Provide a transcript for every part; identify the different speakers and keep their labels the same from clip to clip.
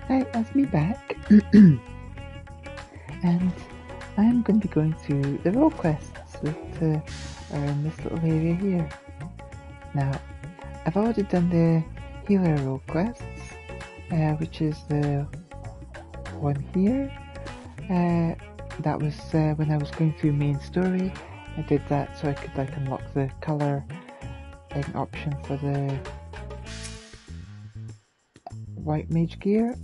Speaker 1: Hi, that's me back. And I'm going to be going through the role quests that are in this little area here. Now, I've already done the healer role quests, which is the one here. That was when I was going through main story. I did that so I could unlock the colour option for the white mage gear.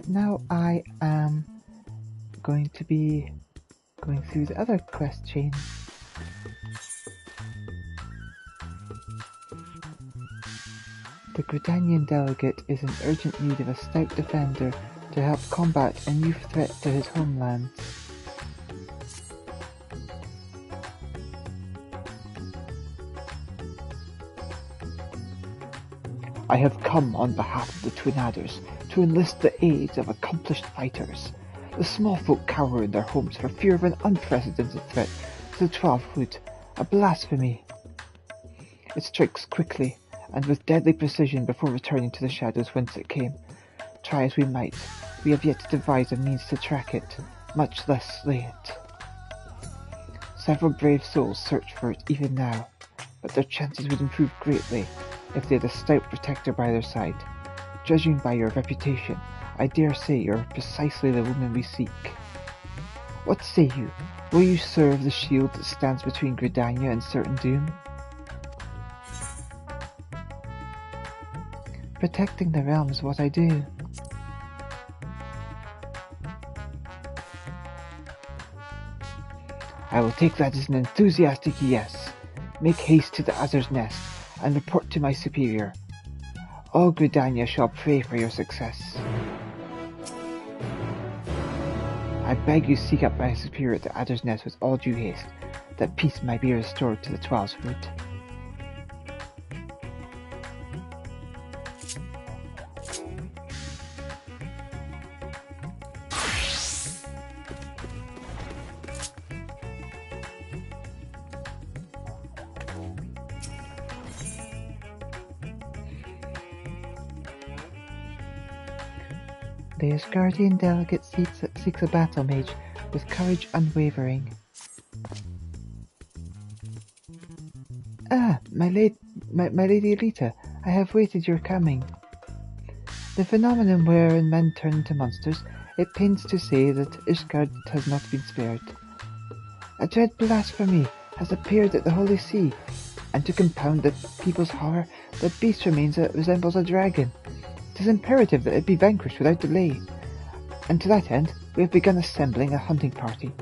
Speaker 1: Now I am going to be going through the other quest chain. The Gridanian delegate is in urgent need of a stout defender to help combat a new threat to his homeland. I have come on behalf of the Twin Adders to enlist the aid of accomplished fighters. The small folk cower in their homes for fear of an unprecedented threat to the 12-Wood, a blasphemy. It strikes quickly and with deadly precision before returning to the shadows whence it came. Try as we might, we have yet to devise a means to track it, much less slay it. Several brave souls search for it even now, but their chances would improve greatly if they had a stout protector by their side. Judging by your reputation, I dare say you are precisely the woman we seek. What say you? Will you serve the shield that stands between Gridania and certain doom? Protecting the realm is what I do. I will take that as an enthusiastic yes. Make haste to the Azur's Nest and report to my superior. All Gridania shall pray for your success. I beg you seek up my superior at the Adder's Nest with all due haste, that peace may be restored to the 12-Wood. The Asgardian delegate seeks a battle mage with courage unwavering. Ah, my lady Elita, I have waited your coming. The phenomenon wherein men turn into monsters, it pains to say that Ishgard has not been spared. A dread blasphemy has appeared at the Holy See, and to compound the people's horror, the beast resembles a dragon. It is imperative that it be vanquished without delay, and to that end we have begun assembling a hunting party.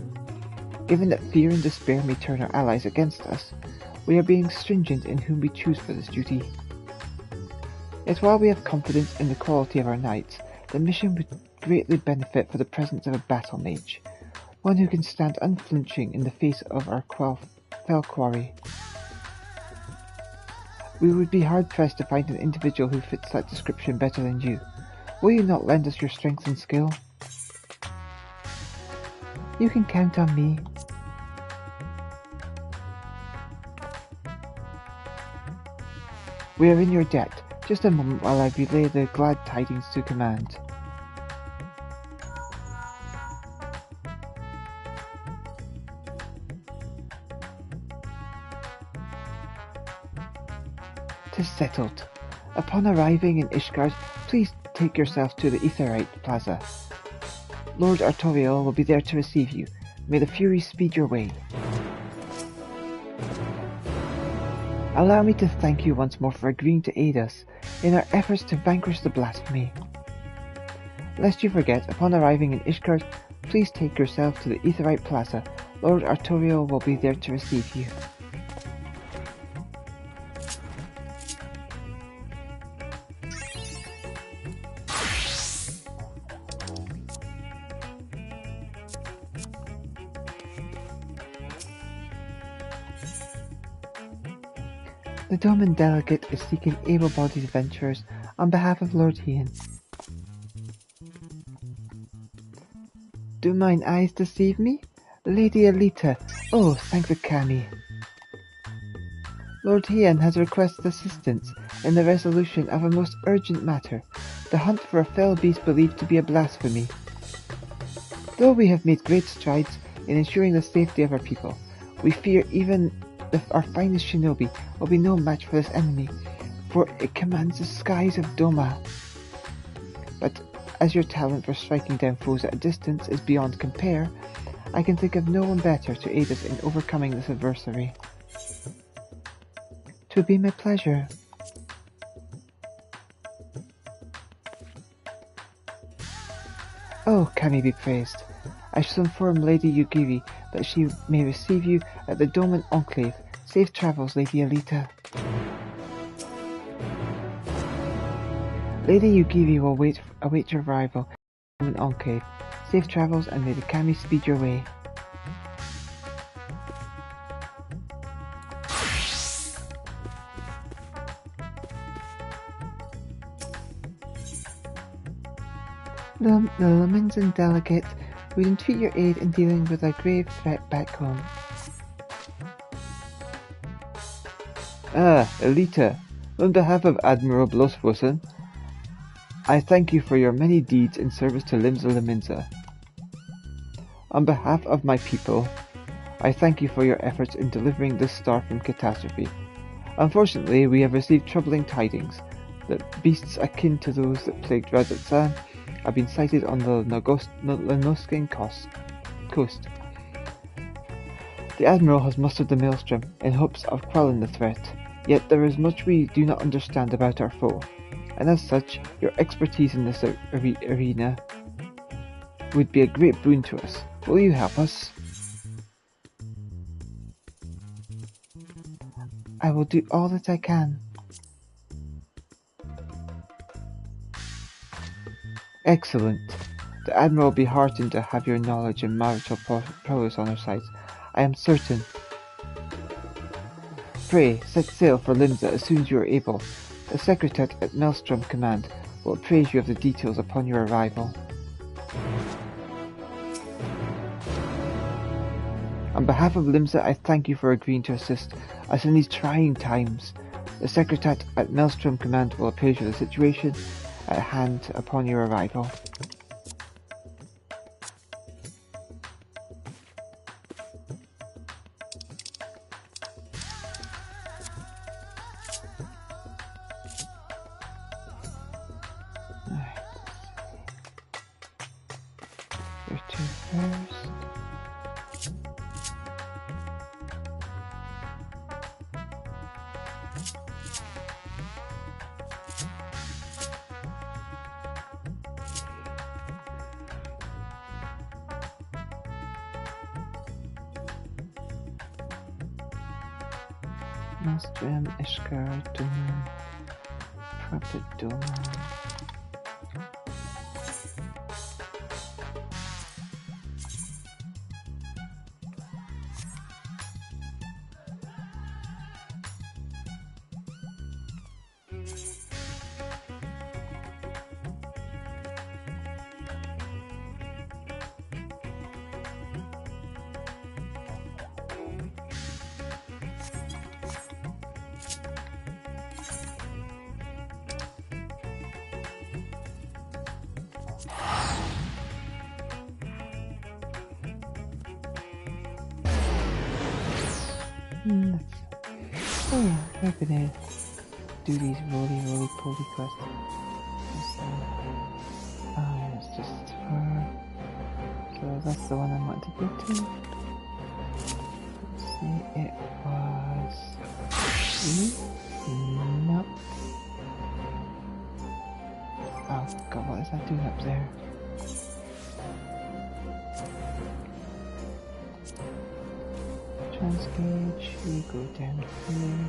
Speaker 1: Given that fear and despair may turn our allies against us, we are being stringent in whom we choose for this duty. Yet while we have confidence in the quality of our knights, the mission would greatly benefit for the presence of a battle mage, one who can stand unflinching in the face of our fell quarry. We would be hard-pressed to find an individual who fits that description better than you. Will you not lend us your strength and skill? You can count on me. We are in your debt. Just a moment while I relay the glad tidings to command. "'Tis settled. Upon arriving in Ishgard, please take yourself to the Aetheryte Plaza. Lord Artoriel will be there to receive you. May the Furies speed your way." Allow me to thank you once more for agreeing to aid us in our efforts to vanquish the blasphemy. Lest you forget, upon arriving in Ishgard, please take yourself to the Aetheryte Plaza. Lord Artoriel will be there to receive you. The Doman delegate is seeking able-bodied adventurers on behalf of Lord Hien. Do mine eyes deceive me? Lady Elita, oh, thank the Kami. Lord Hien has requested assistance in the resolution of a most urgent matter. the hunt for a fell beast believed to be a blasphemy. Though we have made great strides in ensuring the safety of our people, we fear even our finest shinobi will be no match for this enemy, for it commands the skies of Doma. But as your talent for striking down foes at a distance is beyond compare, I can think of no one better to aid us in overcoming this adversary. 'Twould be my pleasure. Oh, Kami be praised. I shall inform Lady Yugiri that she may receive you at the Doman Enclave. Safe travels, Lady Elita. Lady Yugiri will await your arrival at the Doman Enclave. Safe travels, and may the Kami speed your way. The Laminsan delegate would entreat your aid in dealing with a grave threat back home.
Speaker 2: Ah, Elita, on behalf of Admiral Blosfossen, I thank you for your many deeds in service to Limsa Laminsa. On behalf of my people, I thank you for your efforts in delivering this star from catastrophe. Unfortunately, we have received troubling tidings that beasts akin to those that plagued Rajasthan have been sighted on the Lanoskin coast. The Admiral has mustered the Maelstrom in hopes of quelling the threat, yet there is much we do not understand about our foe, and as such, your expertise in this arena would be a great boon to us. Will you help us?
Speaker 1: I will do all that I can.
Speaker 2: Excellent. The Admiral will be heartened to have your knowledge and marital prowess on our side, I am certain. Pray, set sail for Limsa as soon as you are able. The Secretary at Maelstrom Command will appraise you of the details upon your arrival. On behalf of Limsa, I thank you for agreeing to assist us in these trying times. The Secretary at Maelstrom Command will appraise you of the situation at hand upon your arrival.
Speaker 1: There's two first. Maelstrom, Ishkar, Doman, Prophet Doman. Oh yeah, we're gonna do these roly-poly quests. Oh yeah, it's just for... So that's the one I want to go to. Let's see, it was... Nope. Oh god, what is that doing up there? Transgauge, we go down here.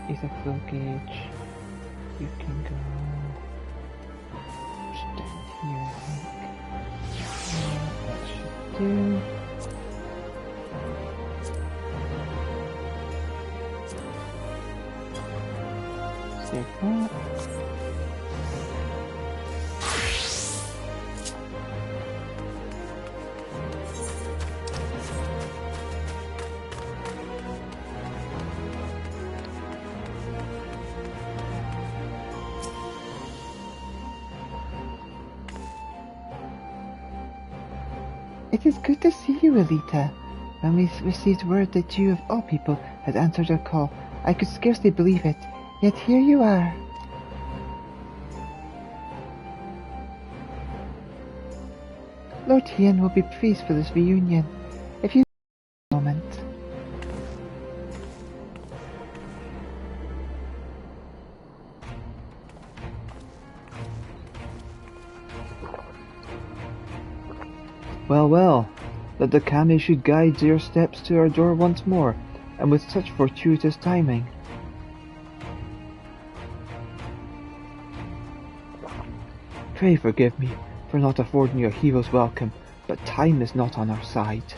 Speaker 1: Ether flow gauge, you can go just down here, I think. That should do. Save that. It is good to see you, Elita. When we received word that you, of all people, had answered our call, I could scarcely believe it. Yet here you are. Lord Hien will be pleased for this reunion. If you a moment.
Speaker 2: Well, well, that the kami should guide your steps to our door once more, and with such fortuitous timing. Pray forgive me for not affording you a hero's welcome, but time is not on our side.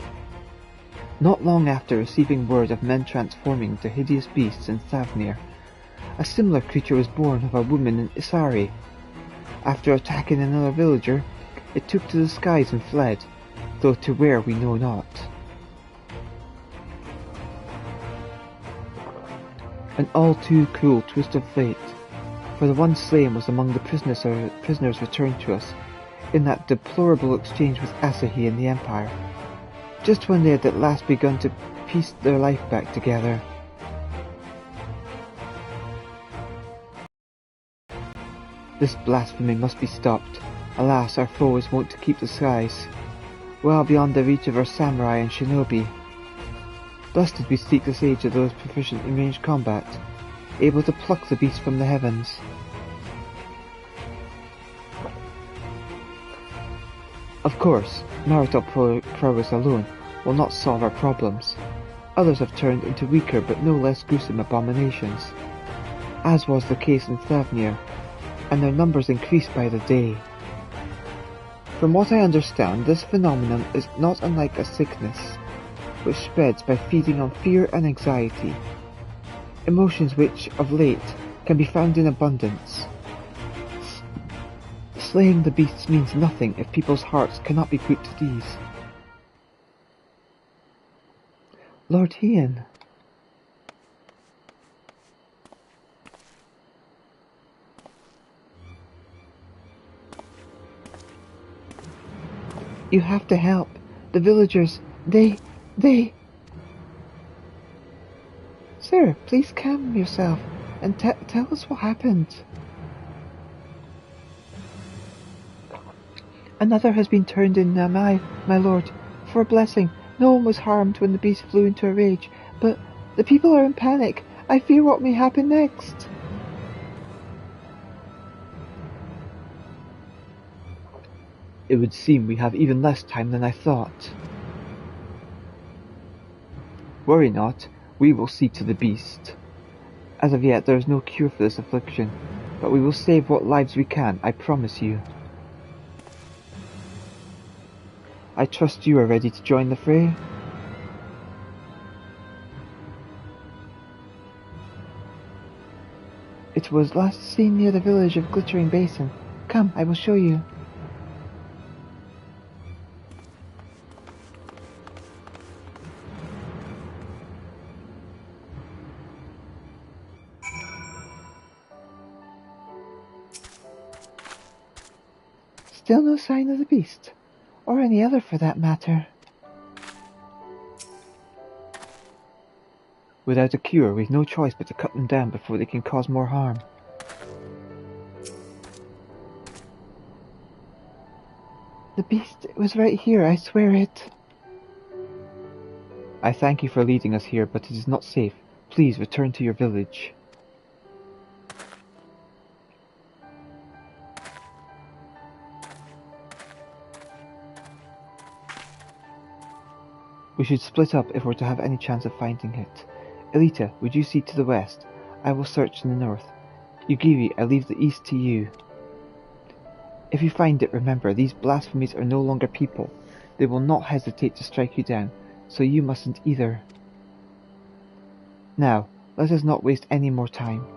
Speaker 2: Not long after receiving word of men transforming into hideous beasts in Thavnir, a similar creature was born of a woman in Isari. After attacking another villager, it took to the skies and fled, though to where we know not. An all too cruel twist of fate, for the one slain was among the prisoners returned to us in that deplorable exchange with Asahi and the Empire, just when they had at last begun to piece their life back together. This blasphemy must be stopped. Alas, our foe is wont to keep the skies, well beyond the reach of our samurai and shinobi. Thus did we seek the sage of those proficient in ranged combat, able to pluck the beast from the heavens. Of course, marital prowess alone will not solve our problems. Others have turned into weaker but no less gruesome abominations, as was the case in Thavnir, and their numbers increase by the day. From what I understand, this phenomenon is not unlike a sickness, which spreads by feeding on fear and anxiety, emotions which, of late, can be found in abundance. Slaying the beasts means nothing if people's hearts cannot be put to ease. Lord Hien. You have to help. The villagers, they... Sir, please calm yourself and tell us what happened. Another has been turned in my lord, for a blessing. No one was harmed when the beast flew into a rage, but the people are in panic. I fear what may happen next. It would seem we have even less time than I thought. Worry not, we will see to the beast. As of yet there is no cure for this affliction, but we will save what lives we can, I promise you. I trust you are ready to join the fray?
Speaker 1: It was last seen near the village of Glittering Basin. Come, I will show you. Still no sign of the beast, or any other for that matter.
Speaker 2: Without a cure, we've no choice but to cut them down before they can cause more harm.
Speaker 1: The beast was right here, I swear it.
Speaker 2: I thank you for leading us here, but it is not safe. Please return to your village. We should split up if we're to have any chance of finding it. Elita, would you see to the west? I will search in the north. Yugiri, I leave the east to you. If you find it, remember, these blasphemies are no longer people. They will not hesitate to strike you down, so you mustn't either. Now, let us not waste any more time.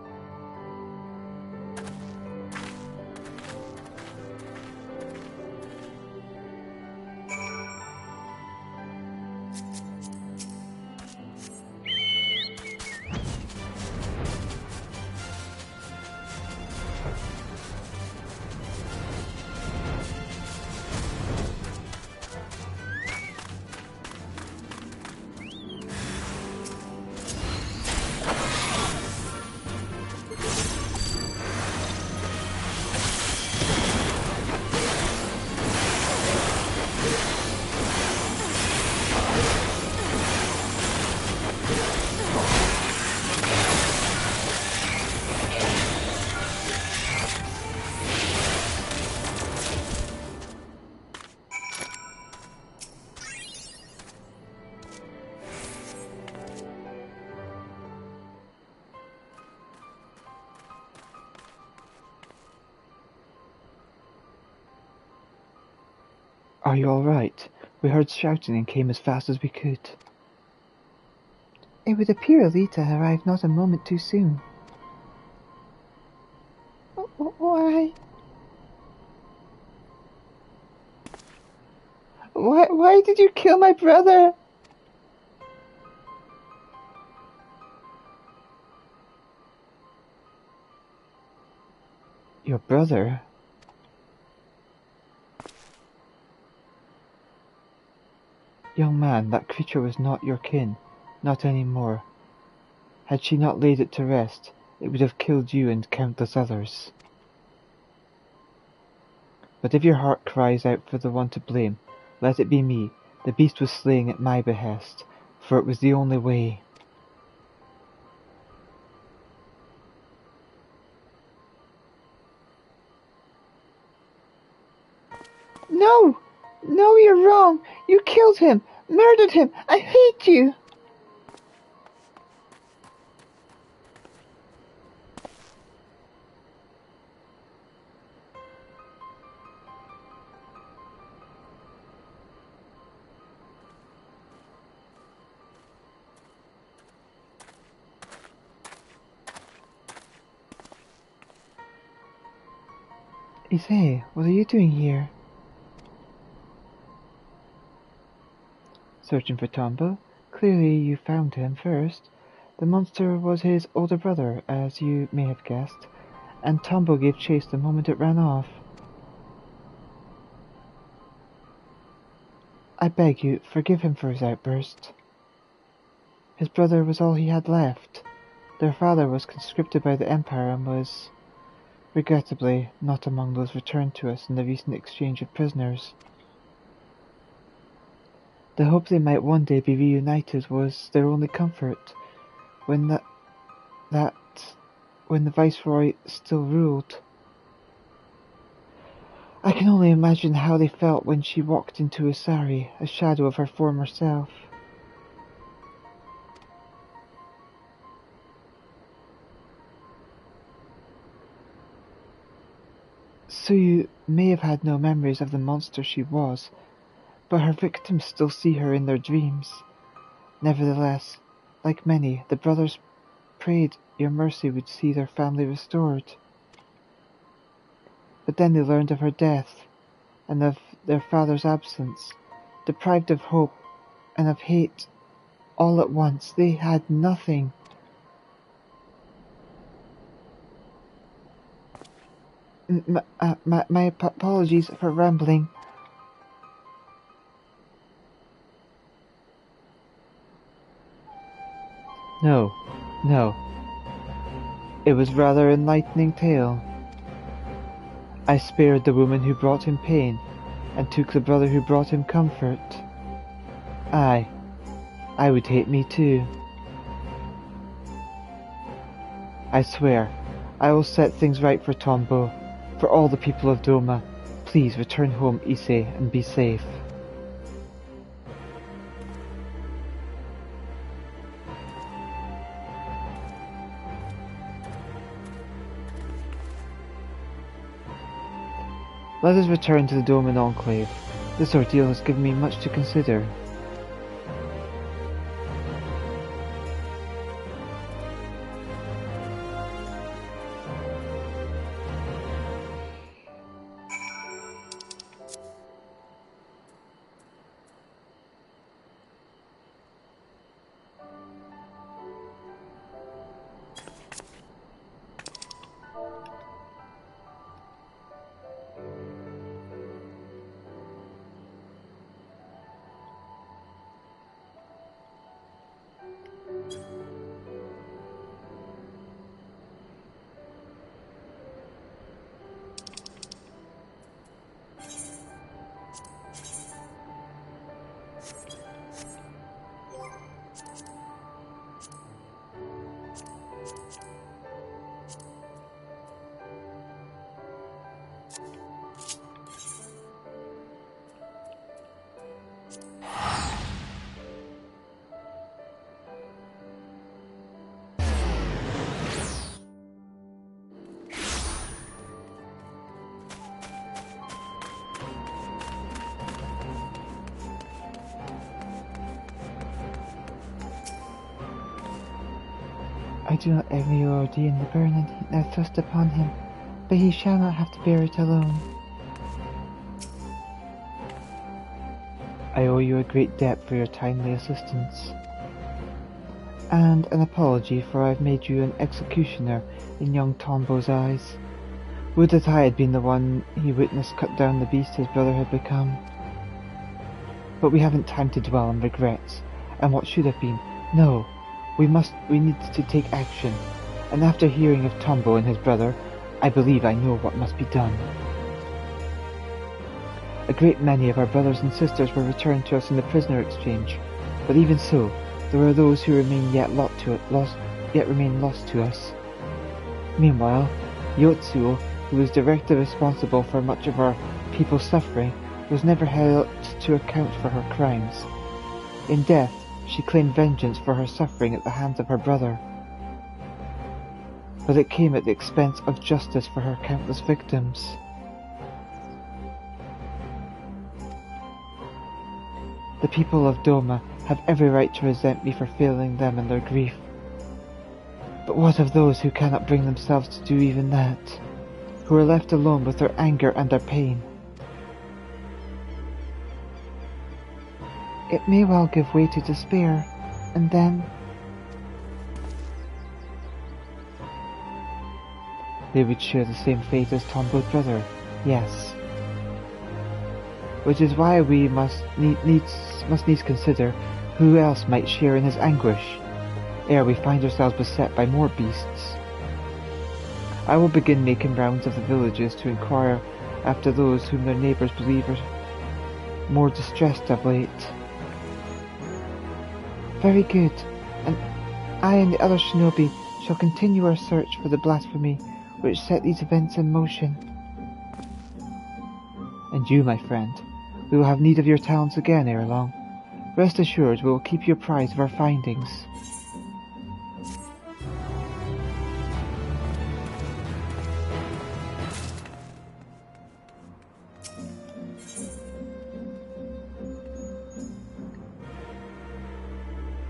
Speaker 2: Are you alright? We heard shouting and came as fast as we could.
Speaker 1: It would appear Elita arrived not a moment too soon. Why? Why did you kill my brother?
Speaker 2: Your brother? Young man, that creature was not your kin. Not any more. Had she not laid it to rest, it would have killed you and countless others. But if your heart cries out for the one to blame, let it be me. The beast was slain at my behest, for it was the only way.
Speaker 1: No! No, you're wrong! You killed him! Murdered him! I hate you!
Speaker 2: Issei, what are you doing here? Searching for Tombo? Clearly you found him first. The monster was his older brother, as you may have guessed, and Tombo gave chase the moment it ran off. I beg you, forgive him for his outburst. His brother was all he had left. Their father was conscripted by the Empire and was, regrettably, not among those returned to us in the recent exchange of prisoners. The hope they might one day be reunited was their only comfort, when when the Viceroy still ruled. I can only imagine how they felt when she walked into Asari, a shadow of her former self. So you may have had no memories of the monster she was, but her victims still see her in their dreams. Nevertheless, like many, the brothers prayed your mercy would see their family restored. But then they learned of her death, and of their father's absence. Deprived of hope and of hate all at once, they had nothing. My apologies for rambling. No, no. It was rather an enlightening tale. I spared the woman who brought him pain, and took the brother who brought him comfort. Aye, I would hate me too. I swear, I will set things right for Tombo, for all the people of Doma. Please return home, Issei, and be safe. Let us return to the Doman Enclave. This ordeal has given me much to consider.
Speaker 1: I do not envy or ordain the burden now thrust upon him, but he shall not have to bear it alone. I owe you a great debt for your timely assistance, and an apology for I have made you an executioner in young Tombo's eyes. Would that I had been the one he witnessed cut down the beast his brother had become. But we haven't time to dwell on regrets, and what should have been. No, we need to take action, and after hearing of Tombo and his brother, I believe I know what must be done. A great many of our brothers and sisters were returned to us in the prisoner exchange, but even so, there are those who remain lost to us. Meanwhile, Yotsuo, who was directly responsible for much of our people's suffering, was never held to account for her crimes. In death, she claimed vengeance for her suffering at the hands of her brother, but it came at the expense of justice for her countless victims. The people of Doma have every right to resent me for failing them in their grief. But what of those who cannot bring themselves to do even that? Who are left alone with their anger and their pain? It may well give way to despair, and then they would share the same fate as Tombo's brother, yes. Which is why we must needs consider who else might share in his anguish, ere we find ourselves beset by more beasts. I will begin making rounds of the villages to inquire after those whom their neighbours believe are more distressed of late. Very good, and I and the other shinobi shall continue our search for the blasphemy which set these events in motion. And you, my friend, we will have need of your talents again ere long. Rest assured we will keep you apprised of our findings.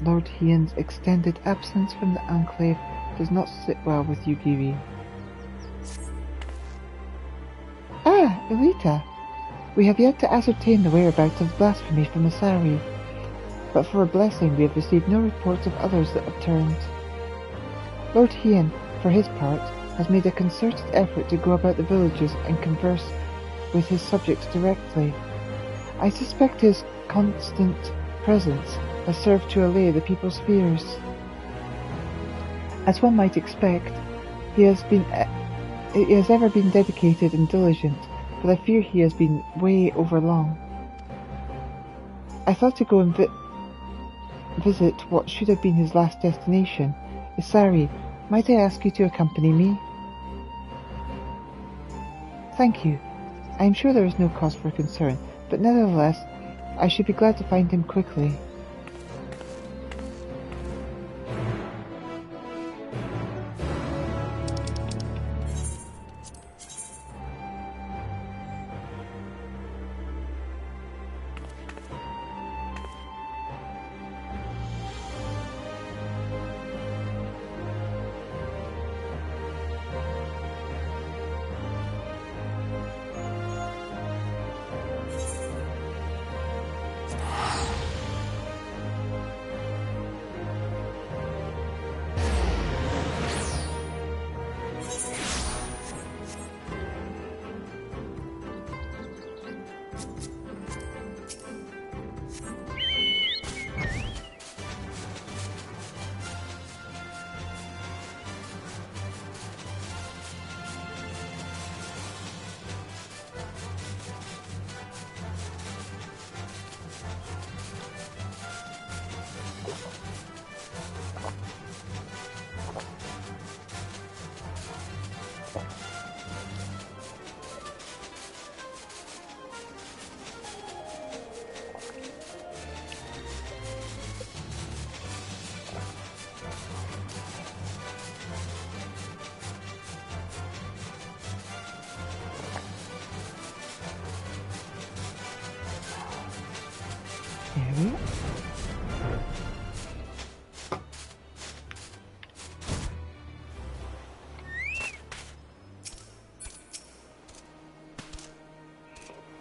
Speaker 1: Lord Hien's extended absence from the Enclave does not sit well with Yugiri. Ah, Elita! We have yet to ascertain the whereabouts of blasphemy from Asari, but for a blessing we have received no reports of others that have turned. Lord Hien, for his part, has made a concerted effort to go about the villages and converse with his subjects directly. I suspect his constant presence has served to allay the people's fears. As one might expect, he has ever been dedicated and diligent, but I fear he has been way overlong. I thought to go and visit what should have been his last destination, Isari. Might I ask you to accompany me? Thank you. I am sure there is no cause for concern, but nevertheless, I should be glad to find him quickly.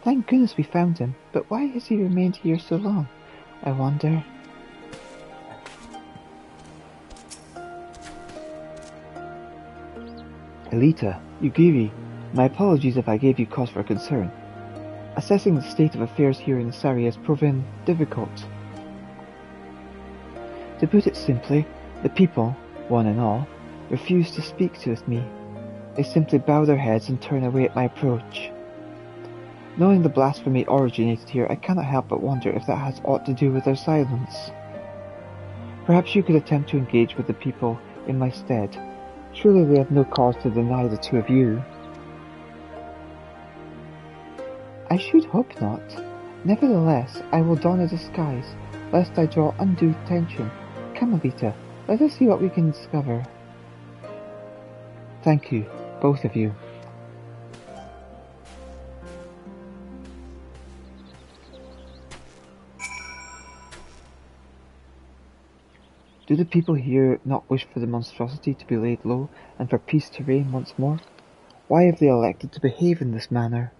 Speaker 1: Thank goodness we found him, but why has he remained here so long? I wonder.
Speaker 2: Elita, Yugiri, my apologies if I gave you cause for concern. Assessing the state of affairs here in Asari has proven difficult. To put it simply, the people, one and all, refuse to speak with me. They simply bow their heads and turn away at my approach. Knowing the blasphemy originated here, I cannot help but wonder if that has aught to do with their silence. Perhaps you could attempt to engage with the people in my stead. Surely they have no cause to deny the two of you.
Speaker 1: I should hope not. Nevertheless, I will don a disguise, lest I draw undue attention. Come, Elita, let us see what we can discover.
Speaker 2: Thank you, both of you. Do the people here not wish for the monstrosity to be laid low, and for peace to reign once more? Why have they elected to behave in this manner?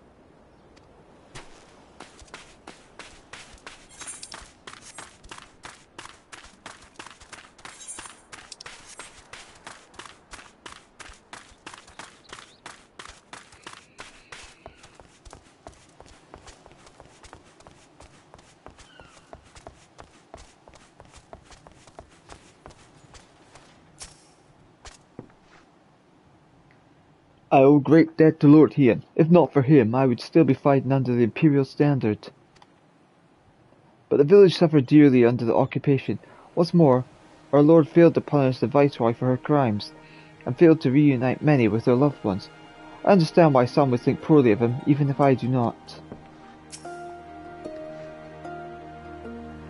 Speaker 2: I owe great debt to Lord Hien. If not for him, I would still be fighting under the Imperial standard. But the village suffered dearly under the occupation. What's more, our Lord failed to punish the Viceroy for her crimes, and failed to reunite many with their loved ones. I understand why some would think poorly of him, even if I do not.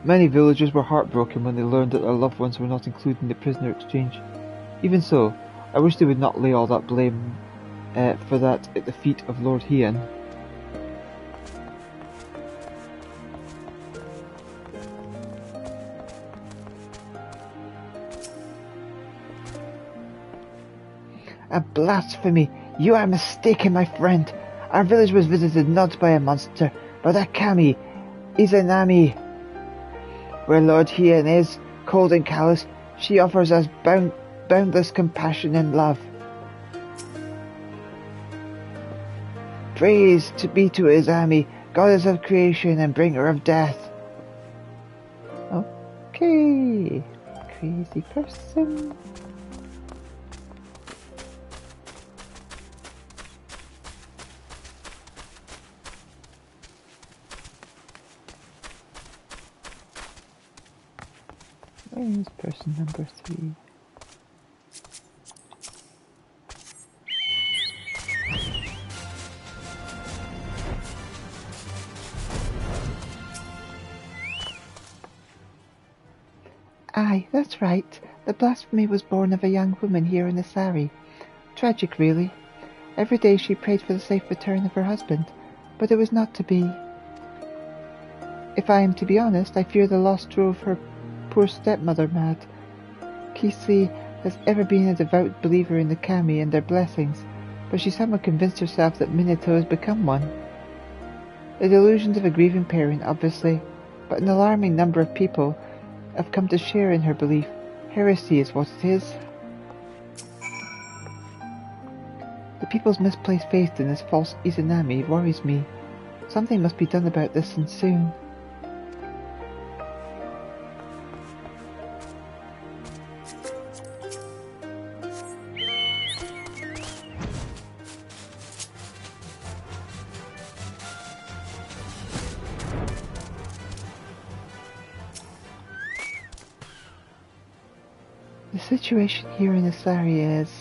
Speaker 2: Many villagers were heartbroken when they learned that their loved ones were not included in the prisoner exchange. Even so, I wish they would not lay all that blame for that at the feet of Lord Hien.
Speaker 1: A blasphemy! You are mistaken, my friend. Our village was visited not by a monster, but a kami, Izanami. Where Lord Hien is, cold and callous, she offers us boundless compassion and love. Praise to be to Izami, goddess of creation and bringer of death. Okay, crazy person. Where is person number 3? Aye, that's right. The blasphemy was born of a young woman here in Asari. Tragic, really. Every day she prayed for the safe return of her husband, but it was not to be. If I am to be honest, I fear the loss drove her poor stepmother mad. Kisli has ever been a devout believer in the kami and their blessings, but she somehow convinced herself that Minato has become one. The delusions of a grieving parent, obviously, but an alarming number of people have come to share in her belief. Heresy is what it is. The people's misplaced faith in this false Izanami worries me. Something must be done about this, and soon. The situation here in Asari is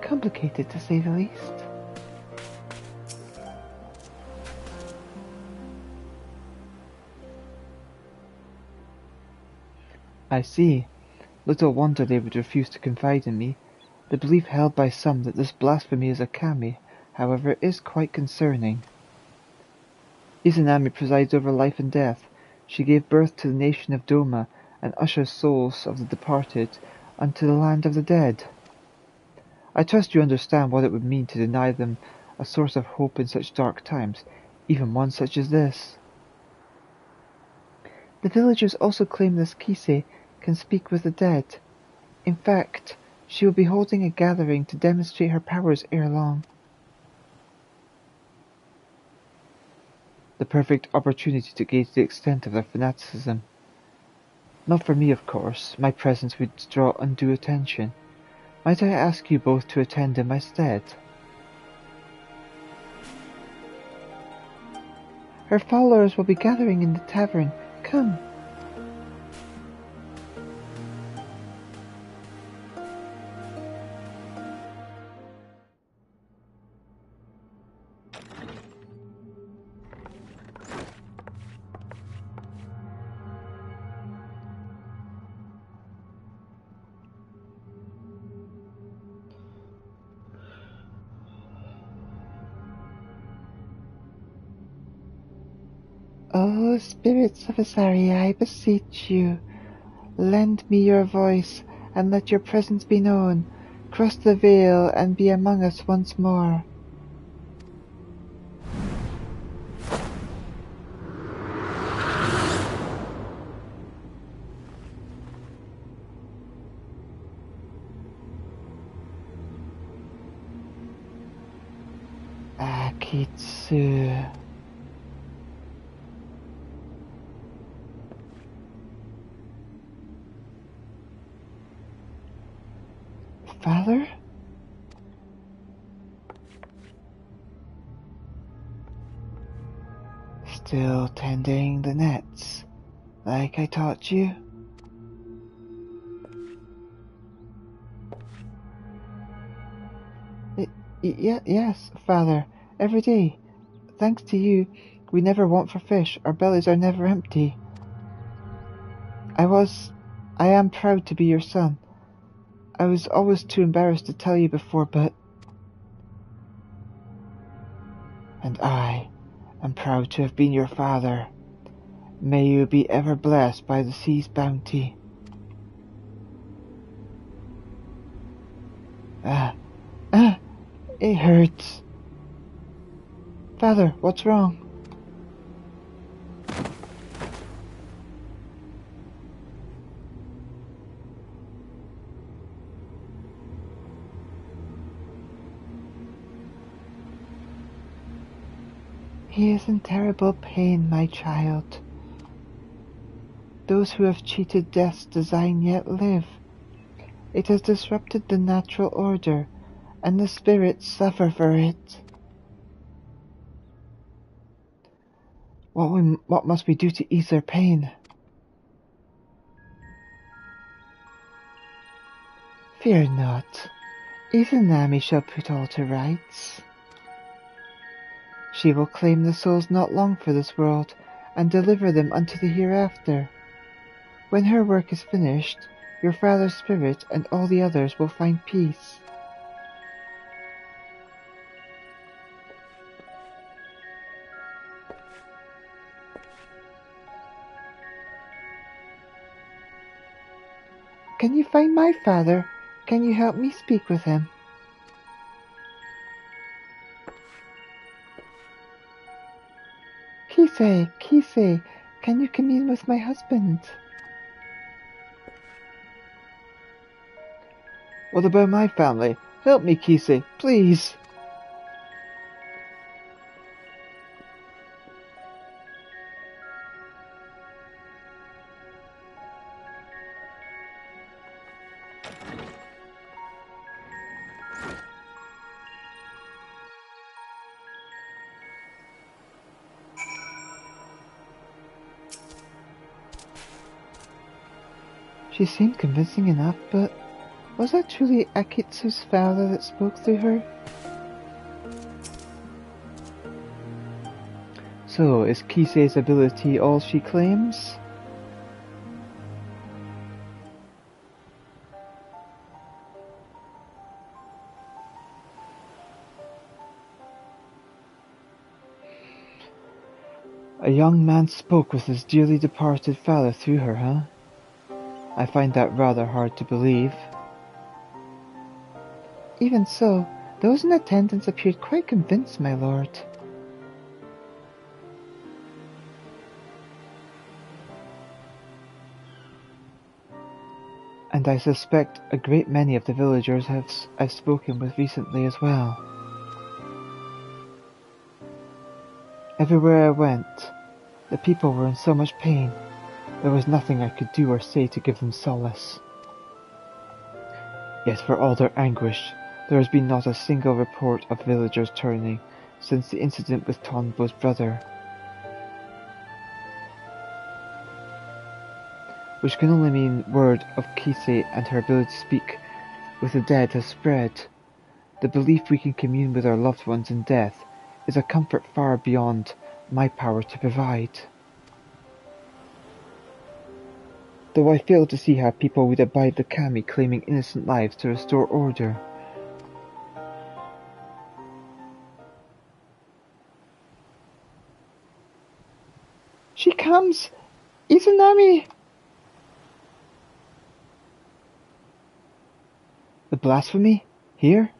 Speaker 1: complicated, to say the least.
Speaker 2: I see. Little wonder they would refuse to confide in me. The belief held by some that this blasphemy is a kami, however, is quite concerning. Izanami presides over life and death. She gave birth to the nation of Doma, and ushers souls of the departed unto the land of the dead. I trust you understand what it would mean to deny them a source of hope in such dark times,
Speaker 1: even one such as this. The villagers also claim this Kise can speak with the dead. In fact, she will be holding a gathering to demonstrate her powers ere long. The perfect opportunity to gauge the extent of their fanaticism. Not for me, of course. My presence would draw undue attention. Might I ask you both to attend in my stead? Her followers will be gathering in the tavern. Come. Oh, spirits of Asari, I beseech you, lend me your voice, and let your presence be known. Cross the veil and be among us once more. Akitsu. Father? Still tending the nets, like I taught you? Yes, Father, every day. Thanks to you, we never want for fish, our bellies are never empty. I am proud to be your son. I was always too embarrassed to tell you before, but... And I am proud to have been your father. May you be ever blessed by the sea's bounty. It hurts. Father, what's wrong? He is in terrible pain, my child. Those who have cheated death's design yet live. It has disrupted the natural order, and the spirits suffer for it. What must we do to ease their pain? Fear not. Izanami shall put all to rights. She will claim the souls not long for this world, and deliver them unto the hereafter. When her work is finished, your father's spirit and all the others will find peace. Can you find my father? Can you help me speak with him? Kise, can you commune with my husband?
Speaker 2: What about my family? Help me, Kise, please!
Speaker 1: She seemed convincing enough, but was that truly Akitsu's father that spoke through her?
Speaker 2: So, is Kise's ability all she claims? A young man spoke with his dearly departed father through her, huh? I find that rather hard to believe.
Speaker 1: Even so, those in attendance appeared quite convinced, my lord. And I suspect a great many of the villagers I've spoken with recently as well. Everywhere I went, the people were in so much pain. There was nothing I could do or say to give them solace. Yet for all their anguish, there has been not a single report of villagers turning since the incident with Tonbo's brother. Which can only mean word of Kisei and her ability to speak with the dead has spread. The belief we can commune with our loved ones in death is a comfort far beyond my power to provide. Though I fail to see how people would abide the kami claiming innocent lives to restore order. She comes! Izanami! The blasphemy? Here?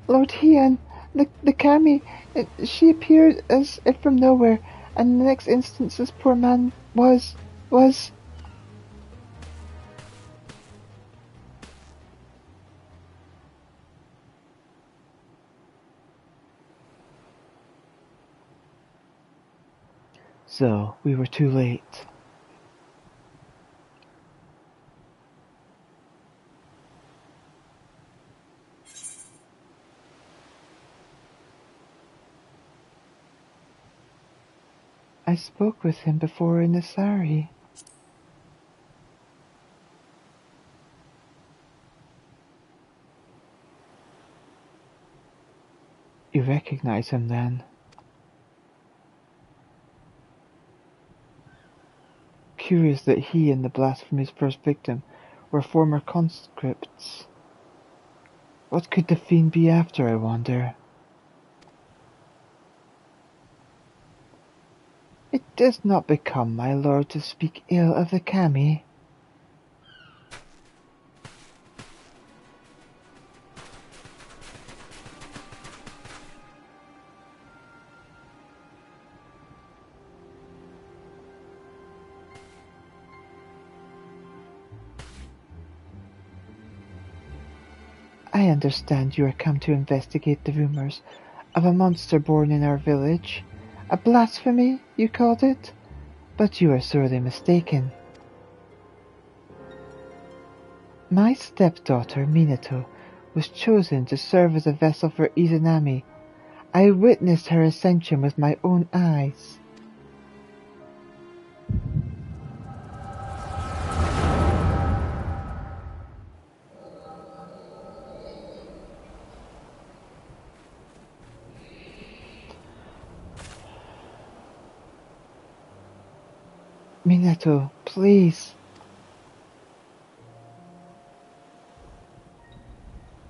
Speaker 1: Lord Heian, the kami, she appeared as if from nowhere, and the next instant this poor man was... So, we were too late. I spoke with him before in the sari. You recognize him then? Curious that he and the blasphemy's first victim were former conscripts. What could the fiend be after, I wonder? It does not become my lord to speak ill of the kami. I understand you are come to investigate the rumors of a monster born in our village. A blasphemy, you called it? But you are sorely mistaken. My stepdaughter, Minato, was chosen to serve as a vessel for Izanami. I witnessed her ascension with my own eyes. Minato, please.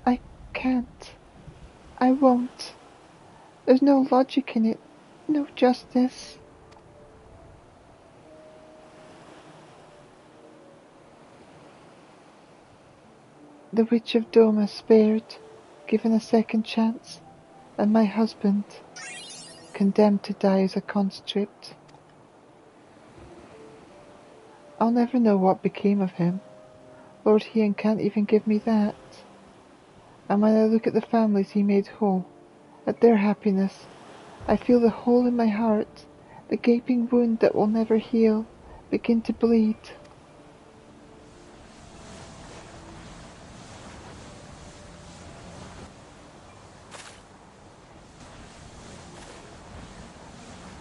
Speaker 1: I can't. I won't. There's no logic in it. No justice. The Witch of Doma spared, given a second chance, and my husband, condemned to die as a conscript. I'll never know what became of him. Lord Heian can't even give me that. And when I look at the families he made whole, at their happiness, I feel the hole in my heart, the gaping wound that will never heal, begin to bleed.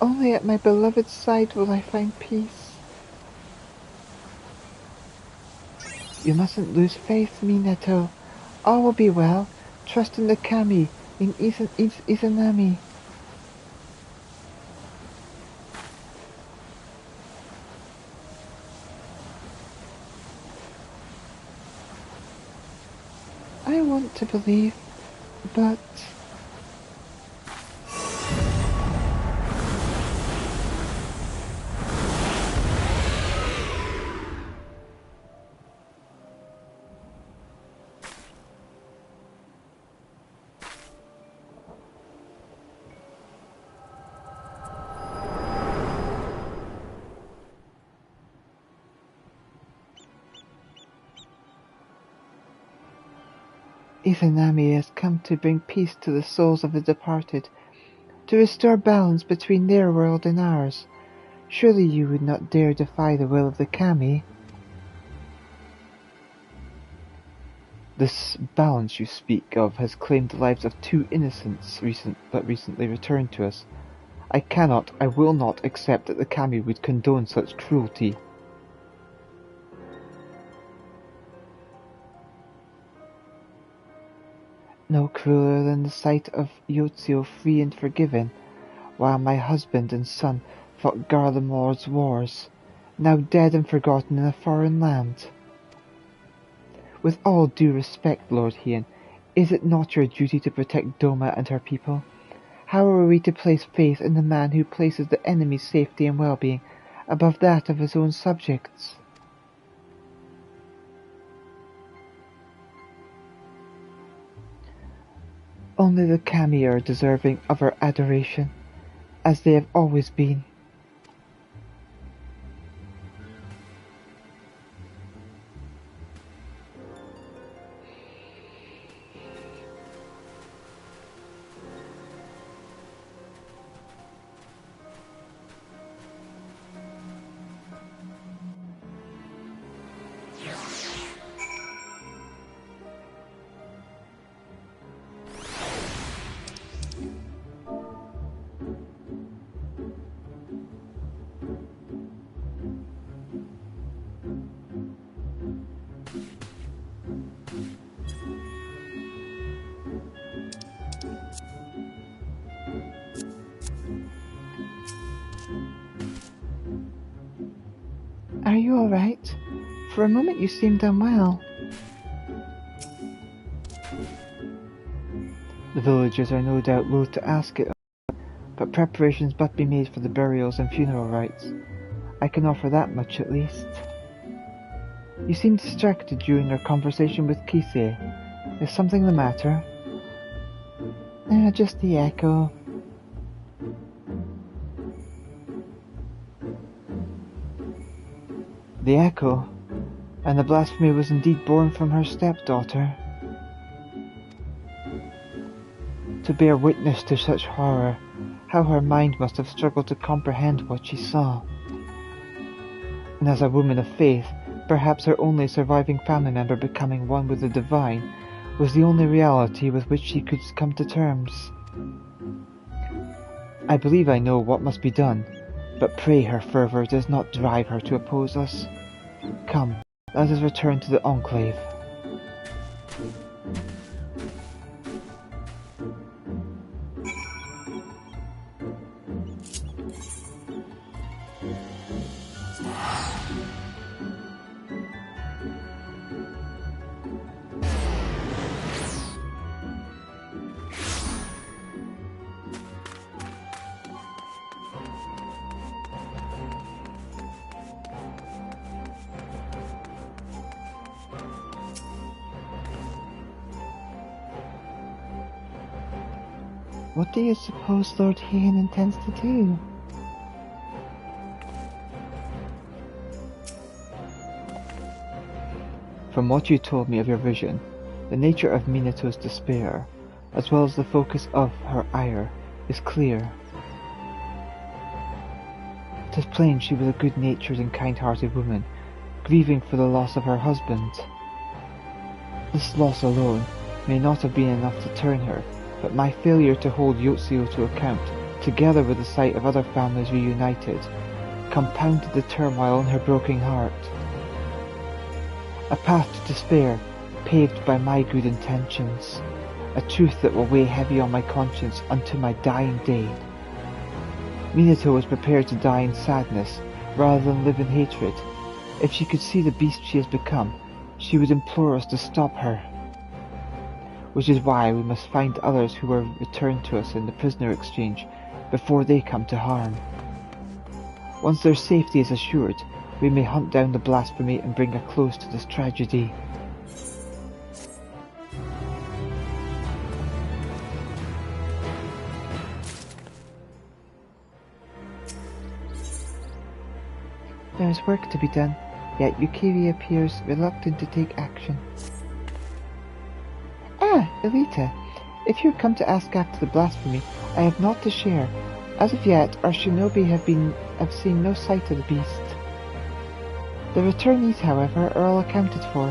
Speaker 1: Only at my beloved's side will I find peace. You mustn't lose faith, Minato. All will be well. Trust in the kami, in Izanami. I want to believe, but... Izanami has come to bring peace to the souls of the departed, to restore balance between their world and ours. Surely you would not dare defy the will of the kami?
Speaker 2: This balance you speak of has claimed the lives of 2 innocents recently returned to us. I will not accept that the kami would condone such cruelty.
Speaker 1: No crueler than the sight of Yotsuyo free and forgiven, while my husband and son fought Garlemald's wars, now dead and forgotten in a foreign land. With all due respect, Lord Hien, is it not your duty to protect Doma and her people? How are we to place faith in the man who places the enemy's safety and well-being above that of his own subjects? Only the kami are deserving of our adoration, as they have always been. Are you all right? For a moment you seemed unwell.
Speaker 2: The villagers are no doubt loath to ask it, but preparations must be made for the burials and funeral rites. I can offer that much at least. You seemed distracted during our conversation with Kisei. Is something the matter?
Speaker 1: Just the echo.
Speaker 2: The echo? And the blasphemy was indeed born from her stepdaughter? To bear witness to such horror, how her mind must have struggled to comprehend what she saw. And as a woman of faith, perhaps her only surviving family member becoming one with the divine was the only reality with which she could come to terms. I believe I know what must be done, but pray her fervour does not drive her to oppose us. Come, let us return to the Enclave.
Speaker 1: What do you suppose Lord Hien intends to do?
Speaker 2: From what you told me of your vision, the nature of Minato's despair, as well as the focus of her ire, is clear. It is plain she was a good-natured and kind-hearted woman, grieving for the loss of her husband. This loss alone may not have been enough to turn her, but my failure to hold Yotsuyo to account, together with the sight of other families reunited, compounded the turmoil in her broken heart. A path to despair, paved by my good intentions, a truth that will weigh heavy on my conscience unto my dying day. Minato was prepared to die in sadness, rather than live in hatred. If she could see the beast she has become, she would implore us to stop her. which is why we must find others who were returned to us in the prisoner exchange before they come to harm. Once their safety is assured, we may hunt down the blasphemy and bring a close to this tragedy.
Speaker 1: There is work to be done, yet Yukiri appears reluctant to take action. Ah, Elita, if you come to ask after the blasphemy, I have naught to share. As of yet, our shinobi have seen no sight of the beast. The returnees, however, are all accounted for,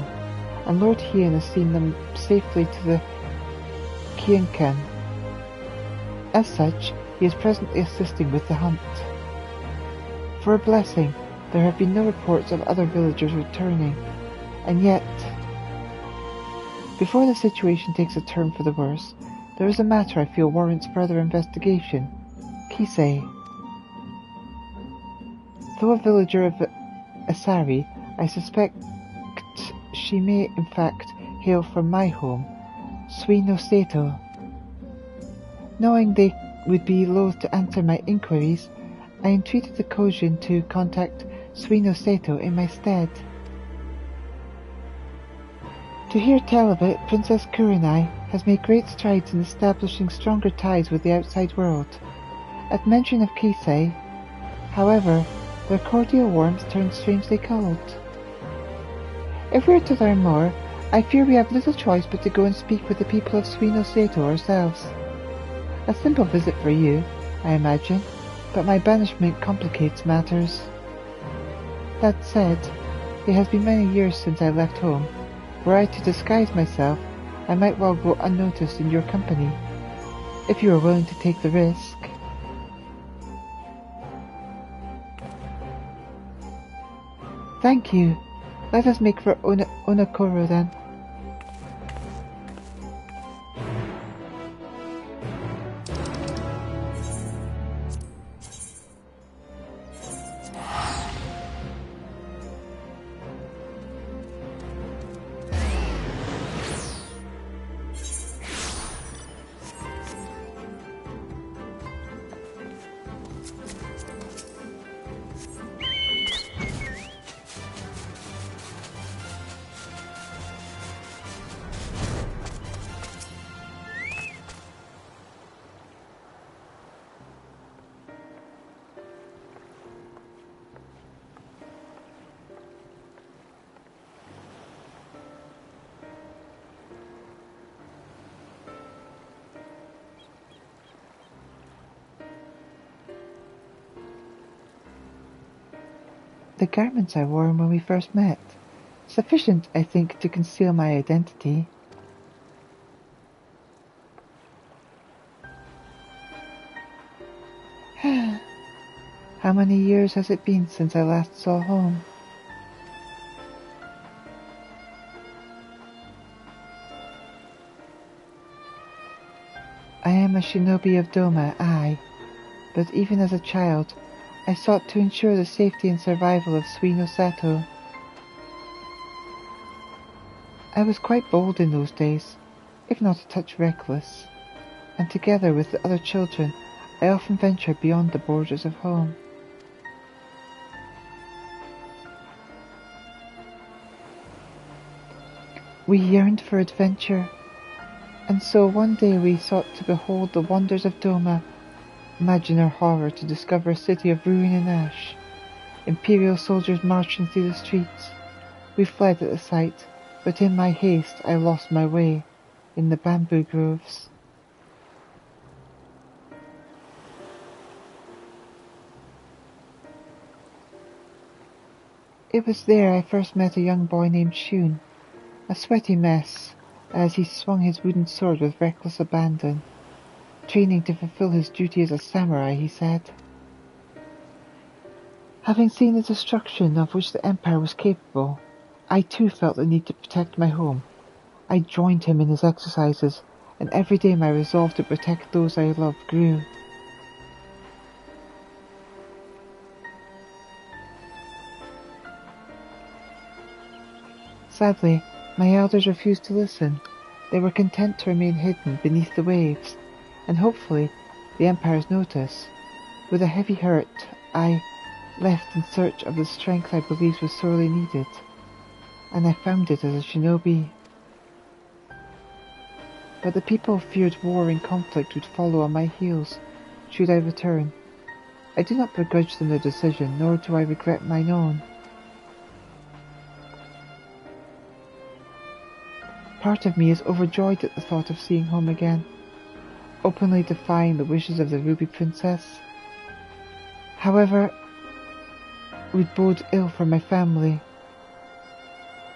Speaker 1: and Lord Hien has seen them safely to the Kienkan. As such, he is presently assisting with the hunt. For a blessing, there have been no reports of other villagers returning, and yet, before the situation takes a turn for the worse, there is a matter I feel warrants further investigation. Kisei. Though a villager of Asari, I suspect she may in fact hail from my home, Suino Seto. Knowing they would be loath to answer my inquiries, I entreated the Kojin to contact Suino Seto in my stead. To hear tell of it, Princess Kurenai has made great strides in establishing stronger ties with the outside world. At mention of Kisei, however, their cordial warmth turned strangely cold. If we are to learn more, I fear we have little choice but to go and speak with the people of Suino Seto ourselves. A simple visit for you, I imagine, but my banishment complicates matters. That said, it has been many years since I left home. Were I to disguise myself, I might well go unnoticed in your company, if you are willing to take the risk. Thank you. Let us make for Onokoro then. The garments I wore when we first met. Sufficient, I think, to conceal my identity. How many years has it been since I last saw home? I am a shinobi of Doma, aye, but even as a child, I sought to ensure the safety and survival of Suino Sato. I was quite bold in those days, if not a touch reckless, and together with the other children, I often ventured beyond the borders of home. We yearned for adventure, and so one day we sought to behold the wonders of Doma. Imagine our horror to discover a city of ruin and ash, imperial soldiers marching through the streets. We fled at the sight, but in my haste I lost my way in the bamboo groves. It was there I first met a young boy named Shun, a sweaty mess, as he swung his wooden sword with reckless abandon. Training to fulfill his duty as a samurai, he said. Having seen the destruction of which the Empire was capable, I too felt the need to protect my home. I joined him in his exercises, and every day my resolve to protect those I loved grew. Sadly, my elders refused to listen, They were content to remain hidden beneath the waves, and hopefully the Empire's notice. With a heavy heart, I left in search of the strength I believed was sorely needed, and I found it as a shinobi. But the people feared war and conflict would follow on my heels, should I return. I do not begrudge them their decision, nor do I regret mine own. Part of me is overjoyed at the thought of seeing home again, openly defying the wishes of the Ruby Princess. However, it would bode ill for my family.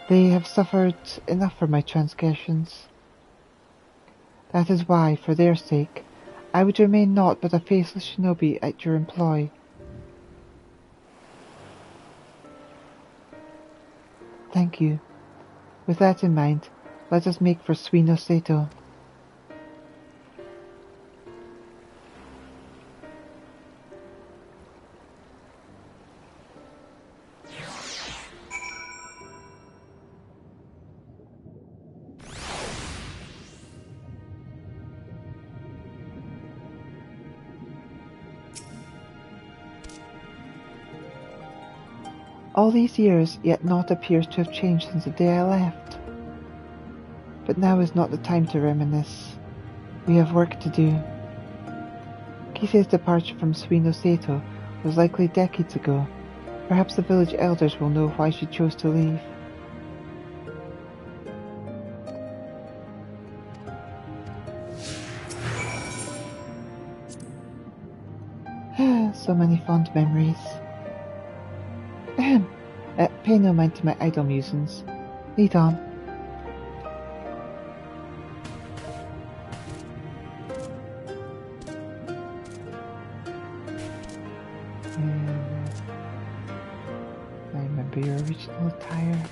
Speaker 1: They have suffered enough for my transgressions. That is why, for their sake, I would remain naught but a faceless shinobi at your employ. Thank you. With that in mind, let us make for Suino Seto. All these years, yet naught appears to have changed since the day I left. But now is not the time to reminisce. We have work to do. Kisei's departure from Suino Seto was likely decades ago. Perhaps the village elders will know why she chose to leave. So many fond memories. Pay no mind to my idle musings. Lead on. I remember your original attire.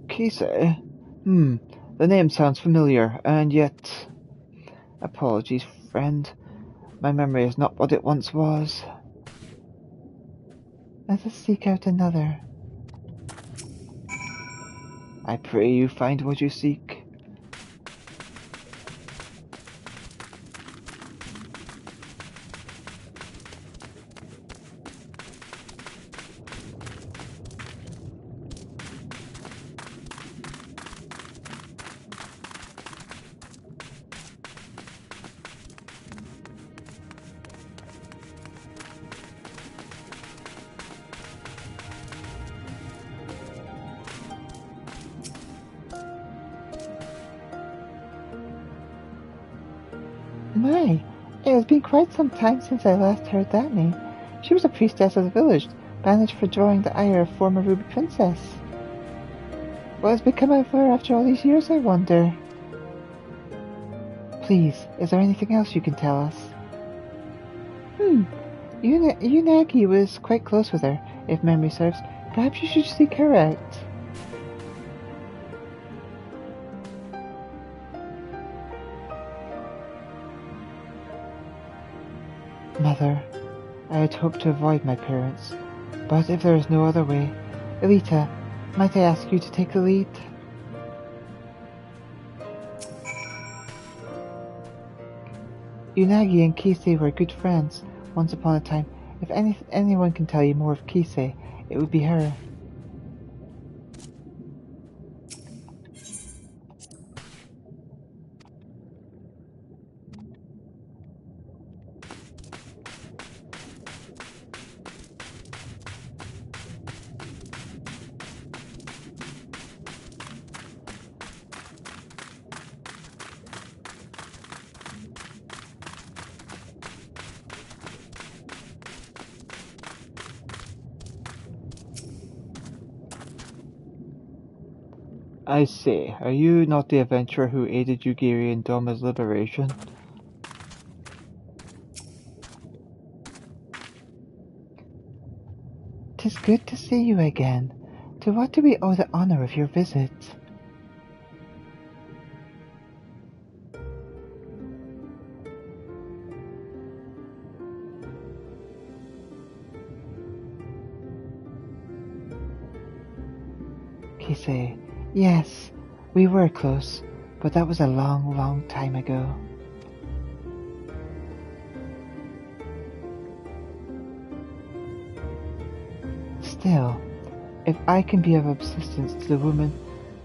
Speaker 1: Kisei? The name sounds familiar, and yet... Apologies, friend. My memory is not what it once was. Let us seek out another. I pray you find what you seek. My, it has been quite some time since I last heard that name. She was a priestess of the village, banished for drawing the ire of former Ruby Princess. What has become of her after all these years, I wonder? Please, is there anything else you can tell us? Unagi was quite close with her, if memory serves. Perhaps you should seek her out. Mother, I had hoped to avoid my parents, but if there is no other way, Elita, might I ask you to take the lead? Unagi and Kisei were good friends once upon a time. If anyone can tell you more of Kisei, it would be her. I say, are you not the adventurer who aided Yugiri in Doma's liberation? 'Tis good to see you again. To what do we owe the honor of your visit? Kisei, yes, we were close, but that was a long, long time ago. Still, if I can be of assistance to the woman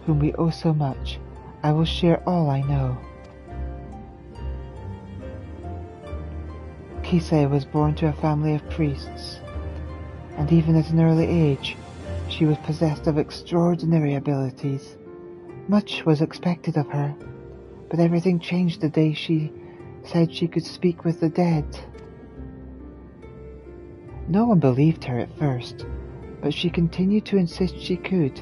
Speaker 1: whom we owe so much, I will share all I know. Kisei was born to a family of priests, and even at an early age, she was possessed of extraordinary abilities. Much was expected of her, but everything changed the day she said she could speak with the dead. No one believed her at first, but she continued to insist she could,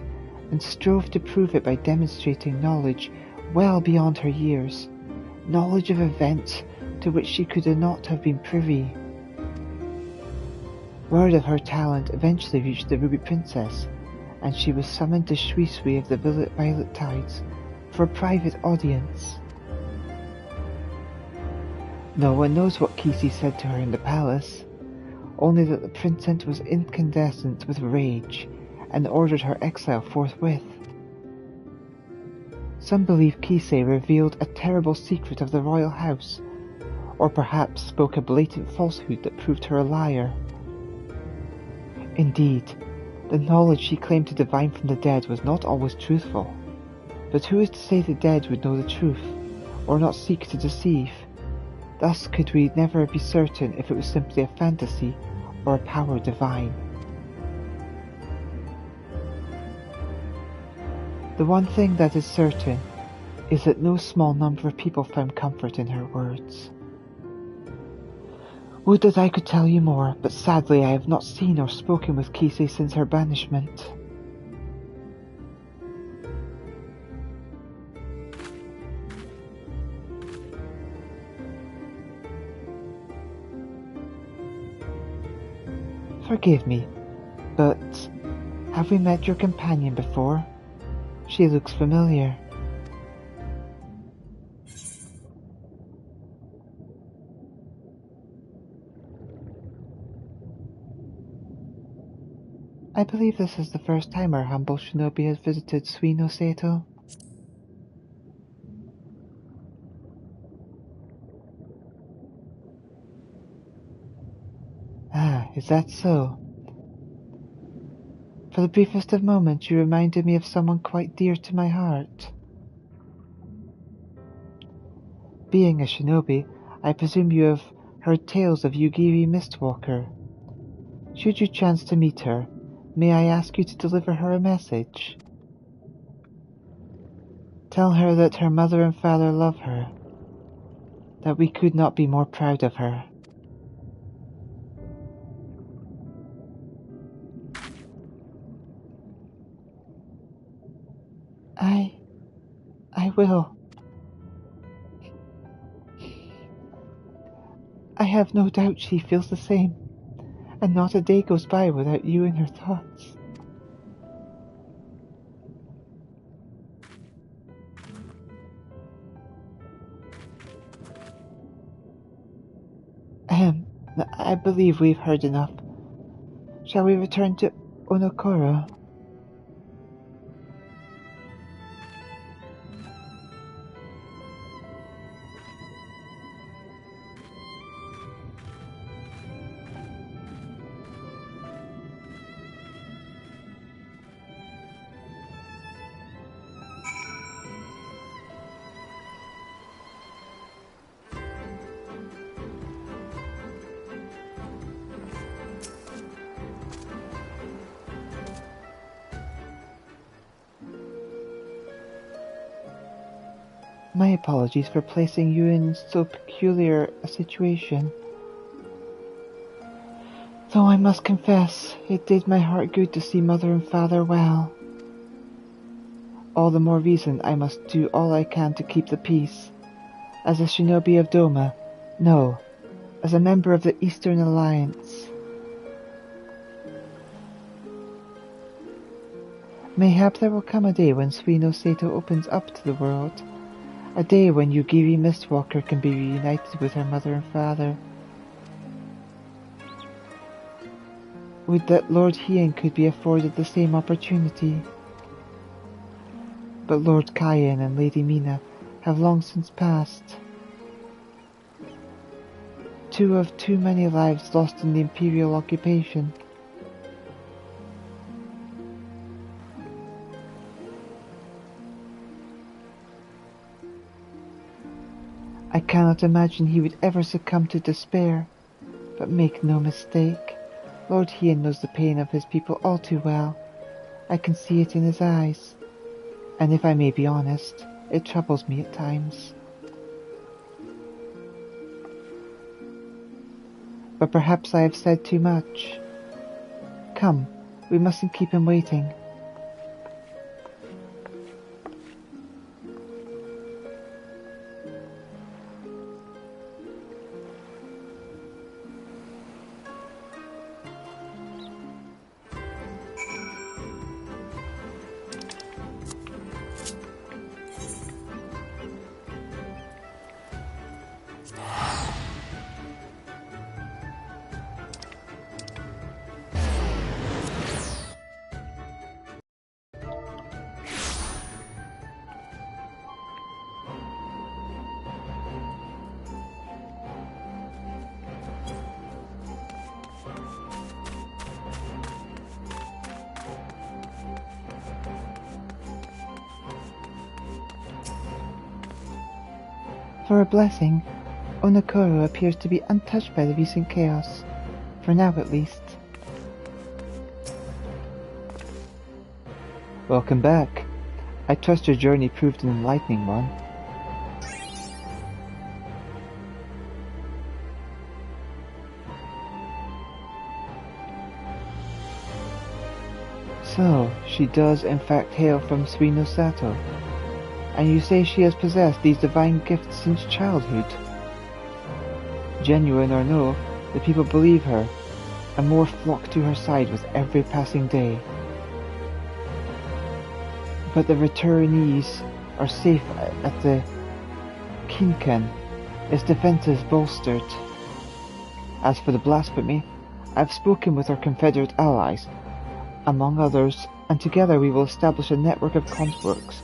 Speaker 1: and strove to prove it by demonstrating knowledge well beyond her years, knowledge of events to which she could not have been privy. Word of her talent eventually reached the Ruby Princess, and she was summoned to Shui of the Violet Tides for a private audience. No one knows what Kisei said to her in the palace, only that the princess was incandescent with rage and ordered her exile forthwith. Some believe Kisei revealed a terrible secret of the royal house, or perhaps spoke a blatant falsehood that proved her a liar. Indeed, the knowledge she claimed to divine from the dead was not always truthful, but who is to say the dead would know the truth, or not seek to deceive? Thus could we never be certain if it was simply a fantasy or a power divine. The one thing that is certain is that no small number of people found comfort in her words. Would that I could tell you more, but sadly I have not seen or spoken with Kisei since her banishment. Forgive me, but have we met your companion before? She looks familiar. I believe this is the first time our humble shinobi has visited Sui no Seto. Ah, is that so? For the briefest of moments you reminded me of someone quite dear to my heart. Being a shinobi, I presume you have heard tales of Yugiri Mistwalker. Should you chance to meet her, may I ask you to deliver her a message? Tell her that her mother and father love her, that we could not be more proud of her. I will. I have no doubt she feels the same, and not a day goes by without you in her thoughts. I believe we've heard enough. Shall we return to Onokoro? My apologies for placing you in so peculiar a situation. Though I must confess, it did my heart good to see mother and father well. All the more reason I must do all I can to keep the peace. As a shinobi of Doma, no, as a member of the Eastern Alliance. Mayhap there will come a day when Suino Sato opens up to the world. A day when Yugiri Mistwalker can be reunited with her mother and father. Would that Lord Hien could be afforded the same opportunity. But Lord Kaien and Lady Mina have long since passed. Two of too many lives lost in the Imperial occupation. I cannot imagine he would ever succumb to despair, but make no mistake, Lord Hien knows the pain of his people all too well. I can see it in his eyes, and if I may be honest, it troubles me at times. But perhaps I have said too much. Come, we mustn't keep him waiting. For a blessing, Onokoro appears to be untouched by the recent chaos, for now at least.
Speaker 2: Welcome back. I trust your journey proved an enlightening one. So, she does in fact hail from Suino Sato. And you say she has possessed these divine gifts since childhood? Genuine or no, the people believe her, and more flock to her side with every passing day. But the returnees are safe at the Kinken, its defences bolstered. As for the blasphemy, I have spoken with our Confederate allies, among others, and together we will establish a network of contworks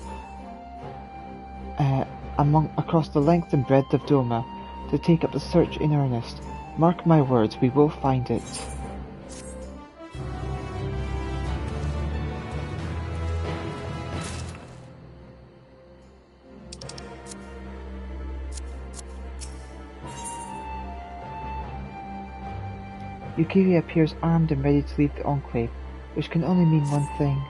Speaker 2: across the length and breadth of Doma to take up the search in earnest. Mark my words, we will find it.
Speaker 1: Yukiri appears armed and ready to leave the Enclave, which can only mean one thing.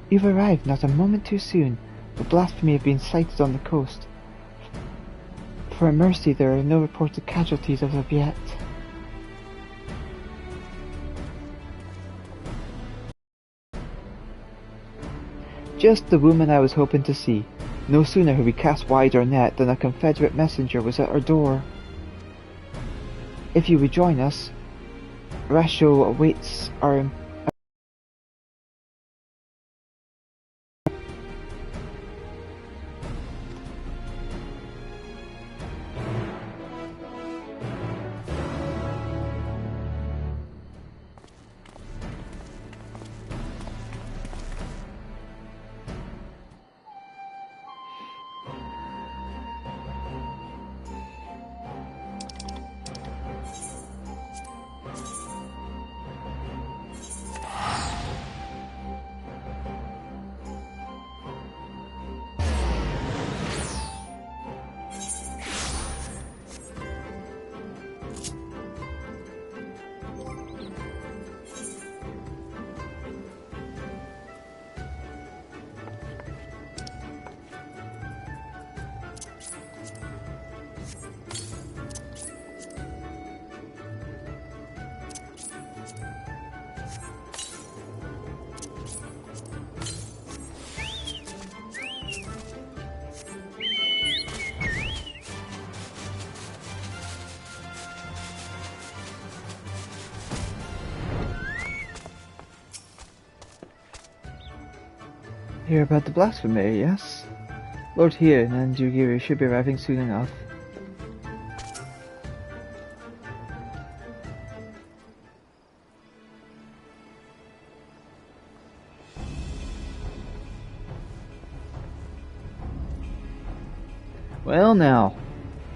Speaker 1: You've arrived not a moment too soon. The blasphemy have been sighted on the coast. For a mercy, there are no reported casualties as of yet.
Speaker 2: Just the woman I was hoping to see. No sooner had we cast wide our net than a Confederate messenger was at our door. If you would join us, Rasho awaits our... Hear about the blasphemy, yes? Lord Hien and Yugiri should be arriving soon enough. Well now,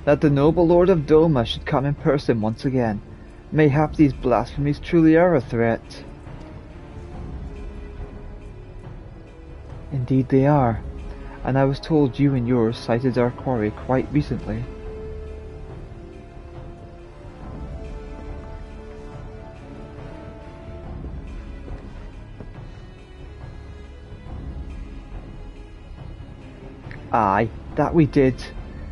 Speaker 2: that the noble Lord of Doma should come in person once again. Mayhap these blasphemies truly are a threat. Indeed they are, and I was told you and yours sighted our quarry quite recently. Aye, that we did,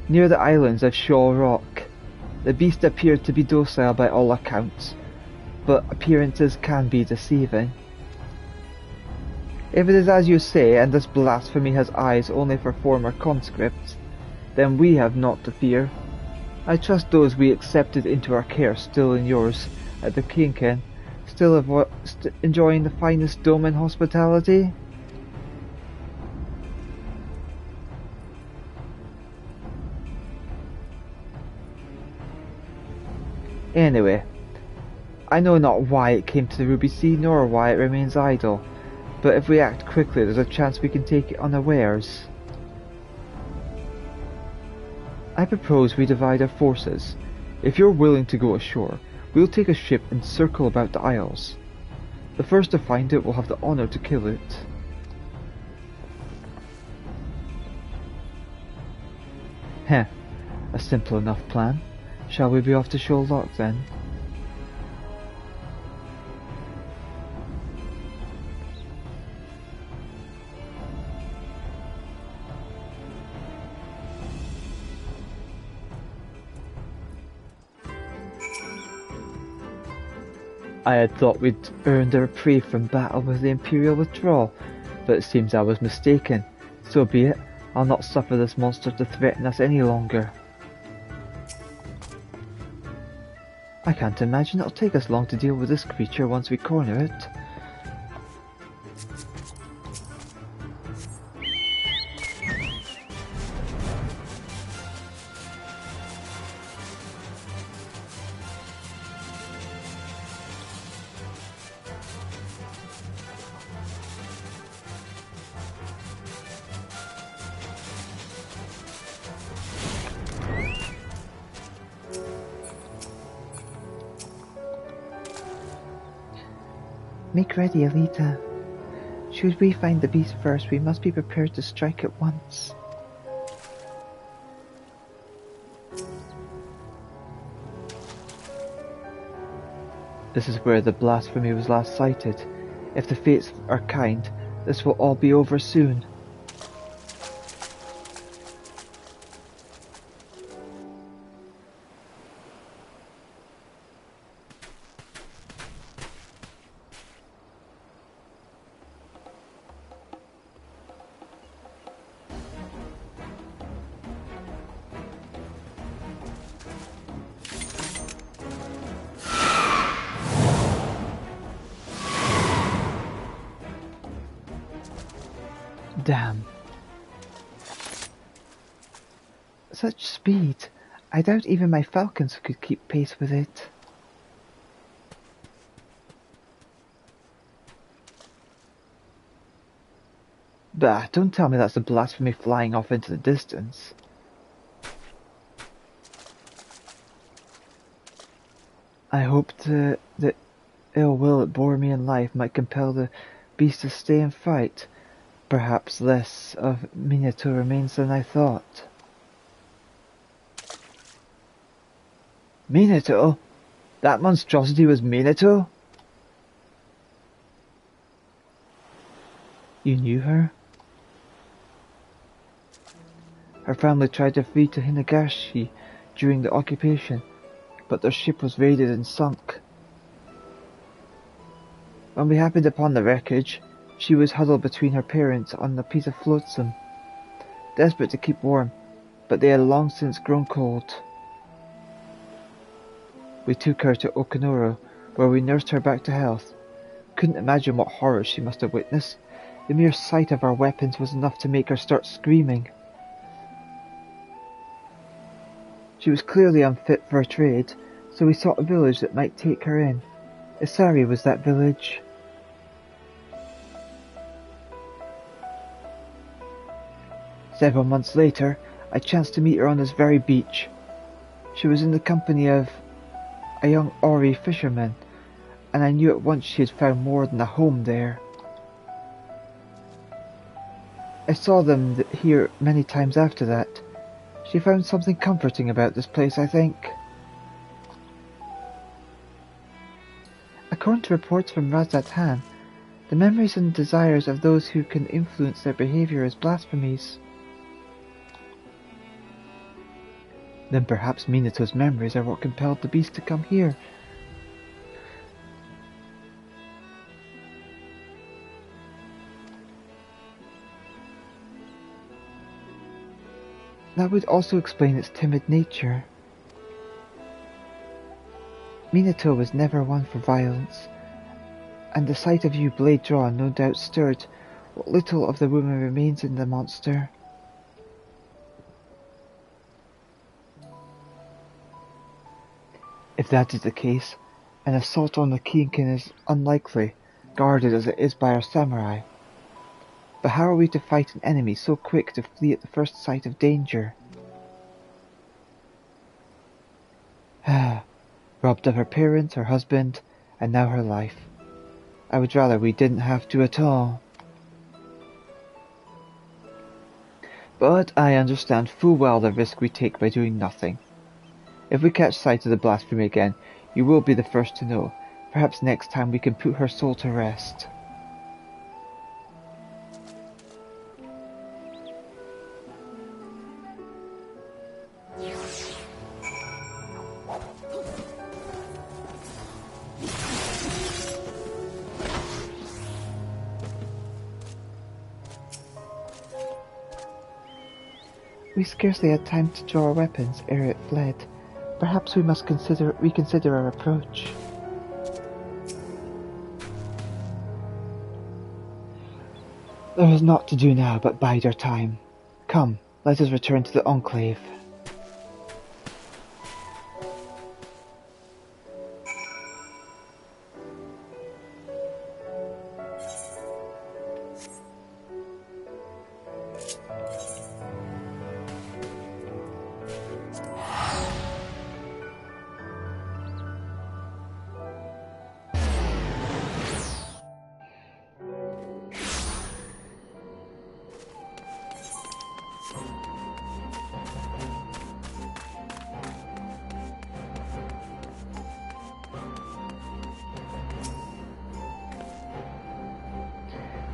Speaker 2: near the islands of Shaw Rock. The beast appeared to be docile by all accounts, but appearances can be deceiving. If it is as you say, and this blasphemy has eyes only for former conscripts, then we have naught to fear. I trust those we accepted into our care still in yours at the Kinkin, still enjoying the finest Doman hospitality? Anyway, I know not why it came to the Ruby Sea, nor why it remains idle, but if we act quickly there's a chance we can take it unawares. I propose we divide our forces. If you're willing to go ashore, we'll take a ship and circle about the isles. The first to find it will have the honour to kill it. Heh, a simple enough plan. Shall we be off to Shoal Lock then? I had thought we'd earned a reprieve from battle with the Imperial withdrawal, but it seems I was mistaken. So be it. I'll not suffer this monster to threaten us any longer. I can't imagine it'll take us long to deal with this creature once we corner it.
Speaker 1: Make ready, Elita. Should we find the beast first, we must be prepared to strike at once.
Speaker 2: This is where the blasphemy was last sighted. If the fates are kind, this will all be over soon.
Speaker 1: Damn. Such speed. I doubt even my falcons could keep pace with it.
Speaker 2: Bah, don't tell me that's a blasphemy flying off into the distance. I hoped the ill will it bore me in life might compel the beast to stay and fight. Perhaps less of Minato remains than I thought. Minato? That monstrosity was Minato?
Speaker 1: You knew her?
Speaker 2: Her family tried to flee to Hinagashi during the occupation, but their ship was raided and sunk. When we happened upon the wreckage, she was huddled between her parents on a piece of flotsam, desperate to keep warm, but they had long since grown cold. We took her to Okanoro, where we nursed her back to health. Couldn't imagine what horrors she must have witnessed. The mere sight of our weapons was enough to make her start screaming. She was clearly unfit for a trade, so we sought a village that might take her in. Isari was that village. Several months later, I chanced to meet her on this very beach. She was in the company of a young Ori fisherman, and I knew at once she had found more than a home there. I saw them here many times after that. She found something comforting about this place, I think. According to reports from Razat Han, the memories and desires of those who can influence their behavior as blasphemies. Then perhaps Minato's memories are what compelled the beast to come here. That would also explain its timid nature. Minato was never one for violence, and the sight of you blade drawn no doubt stirred what little of the woman remains in the monster. If that is the case, an assault on the Kienkin is unlikely, guarded as it is by our samurai. But how are we to fight an enemy so quick to flee at the first sight of danger? Robbed of her parents, her husband, and now her life. I would rather we didn't have to at all. But I understand full well the risk we take by doing nothing. If we catch sight of the blasphemy again, you will be the first to know. Perhaps next time we can put her soul to rest. We scarcely had time to draw our weapons ere it fled. Perhaps we must reconsider our approach. There is naught to do now but bide our time. Come, let us return to the Enclave.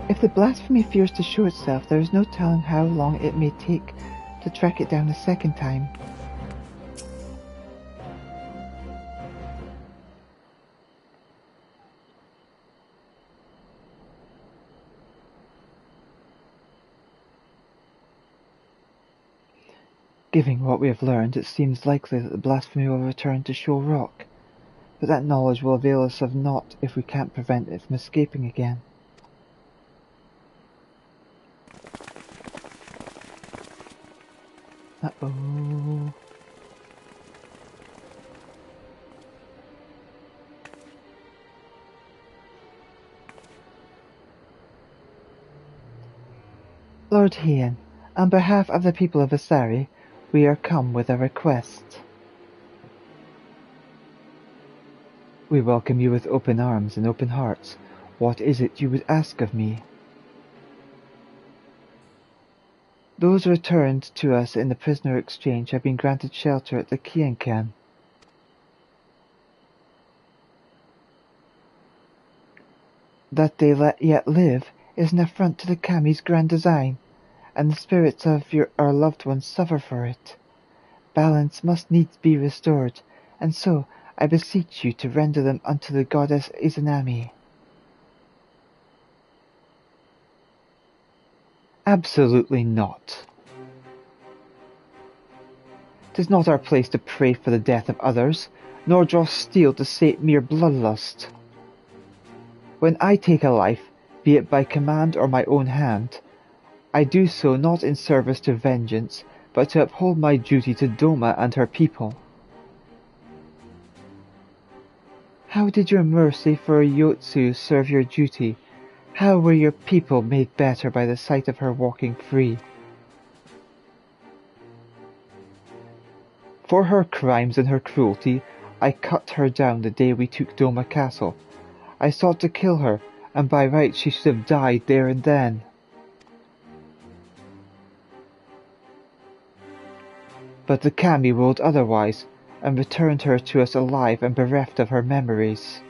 Speaker 2: If the blasphemy fears to show itself, there is no telling how long it may take to track it down a second time. Given what we have learned, it seems likely that the blasphemy will return to Shoal Rock, but that knowledge will avail us of naught if we can't prevent it from escaping again. Uh-oh. Lord Heian, on behalf of the people of Isari, we are come with a request. We welcome you with open arms and open hearts. What is it you would ask of me? Those returned to us in the prisoner exchange have been granted shelter at the Kienkan. That they yet live is an affront to the Kami's grand design, and the spirits of our loved ones suffer for it. Balance must needs be restored, and so I beseech you to render them unto the goddess Izanami. Absolutely not. 'Tis not our place to pray for the death of others, nor draw steel to sate mere bloodlust. When I take a life, be it by command or my own hand. I do so not in service to vengeance, but to uphold my duty to Doma and her people.
Speaker 1: How did your mercy for Yotsu serve your duty? How were your people made better by the sight of her walking free?
Speaker 2: For her crimes and her cruelty, I cut her down the day we took Doma Castle. I sought to kill her, and by rights she should have died there and then. But the Kami ruled otherwise, and returned her to us alive and bereft of her memories.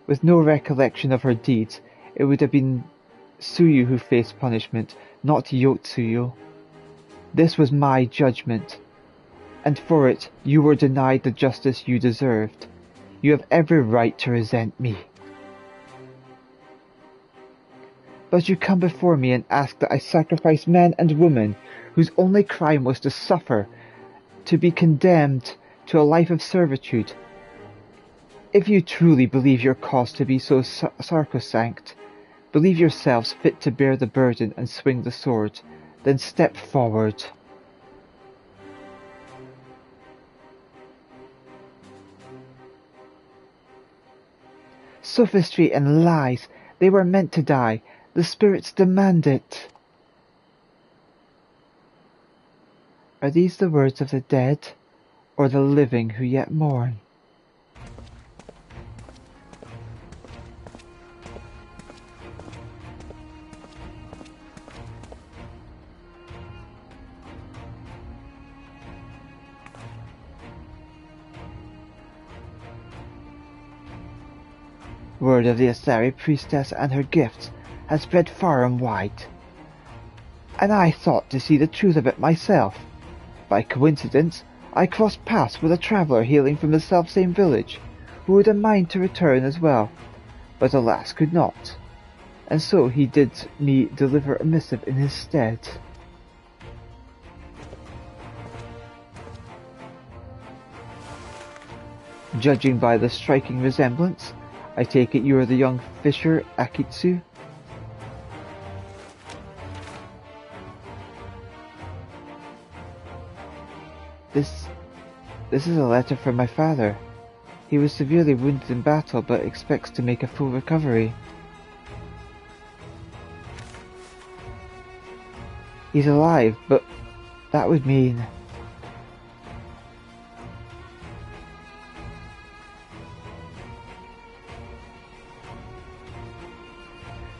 Speaker 2: With no recollection of her deeds, it would have been Tsuyu who faced punishment, not Yotsuyu. This was my judgment, and for it you were denied the justice you deserved. You have every right to resent me. But you come before me and ask that I sacrifice men and women whose only crime was to suffer, to be condemned to a life of servitude. If you truly believe your cause to be so sacrosanct, believe yourselves fit to bear the burden and swing the sword, then step forward.
Speaker 1: Sophistry and lies, they were meant to die. The spirits demand it. Are these the words of the dead, or the living who yet mourn? Word of the Asari priestess and her gifts has spread far and wide, and I thought to see the truth of it myself. By coincidence, I crossed paths with a traveller hailing from the selfsame village, who had a mind to return as well, but alas could not, and so he did me deliver a missive in his stead. Judging by the striking resemblance, I take it you are the young fisher Akitsu? This is a letter from my father. He was severely wounded in battle, but expects to make a full recovery. He's alive, but that would mean...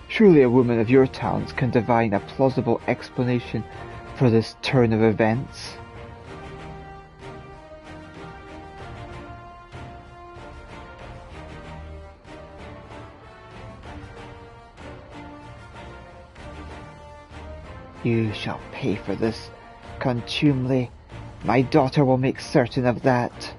Speaker 1: Surely a woman of your talents can divine a plausible explanation for this turn of events. You shall pay for this contumely. My daughter will make certain of that.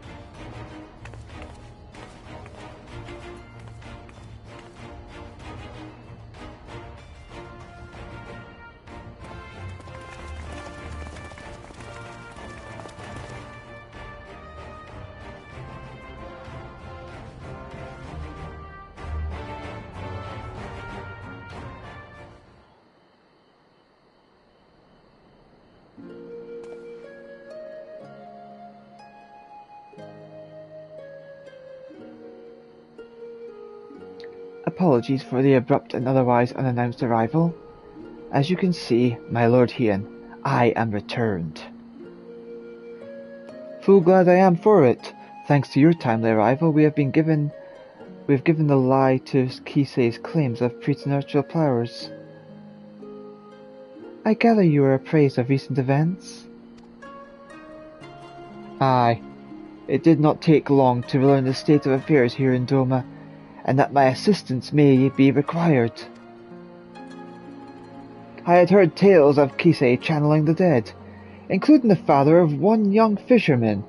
Speaker 1: Apologies for the abrupt and otherwise unannounced arrival. As you can see, my Lord Hien, I am returned. Full glad I am for it. Thanks to your timely arrival, we have given the lie to Kisei's claims of preternatural powers. I gather you are appraised of recent events? Aye. It did not take long to learn the state of affairs here in Doma, and that my assistance may be required. I had heard tales of Kisei channeling the dead, including the father of one young fisherman.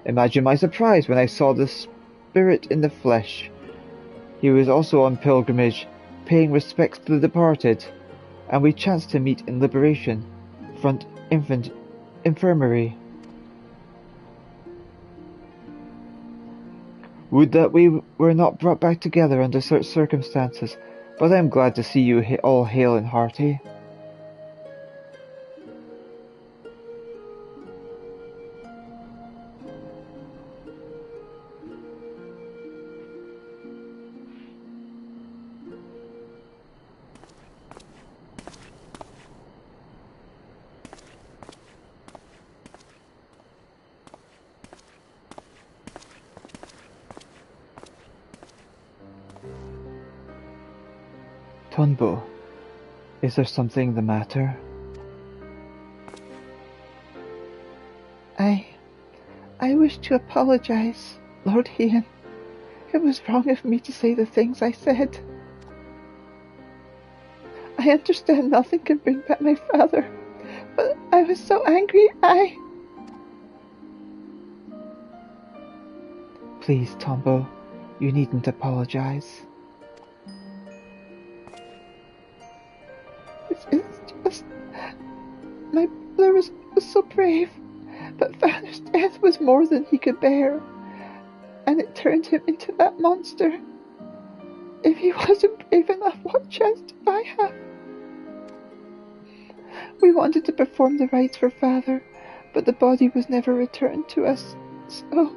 Speaker 1: Imagine my surprise when I saw the spirit in the flesh. He was also on pilgrimage, paying respects to the departed, and we chanced to meet in Liberation Front Infirmary. Would that we were not brought back together under such circumstances.
Speaker 2: but I am glad to see you all hale and hearty. Tonbo, is there something the matter?
Speaker 1: I wish to apologize, Lord Ian. It was wrong of me to say the things I said. I understand nothing can bring back my father, but I was so angry,
Speaker 2: Please, Tombo, you needn't apologize.
Speaker 1: It's just... My brother was so brave, but father's death was more than he could bear, and it turned him into that monster. If he wasn't brave enough, what chance did I have? We wanted to perform the rites for father, but the body was never returned to us, so...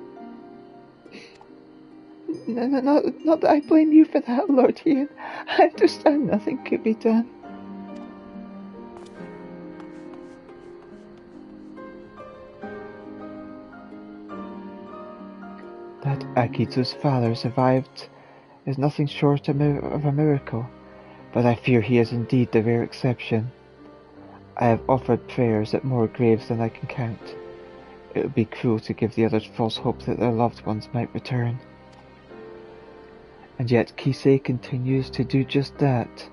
Speaker 1: Not that I blame you for that, Lord Ian. I understand nothing could be done.
Speaker 2: That Akito's father survived is nothing short of a miracle, but I fear he is indeed the rare exception. I have offered prayers at more graves than I can count. It would be cruel to give the others false hope that their loved ones might return. And yet Kisei continues to do just that,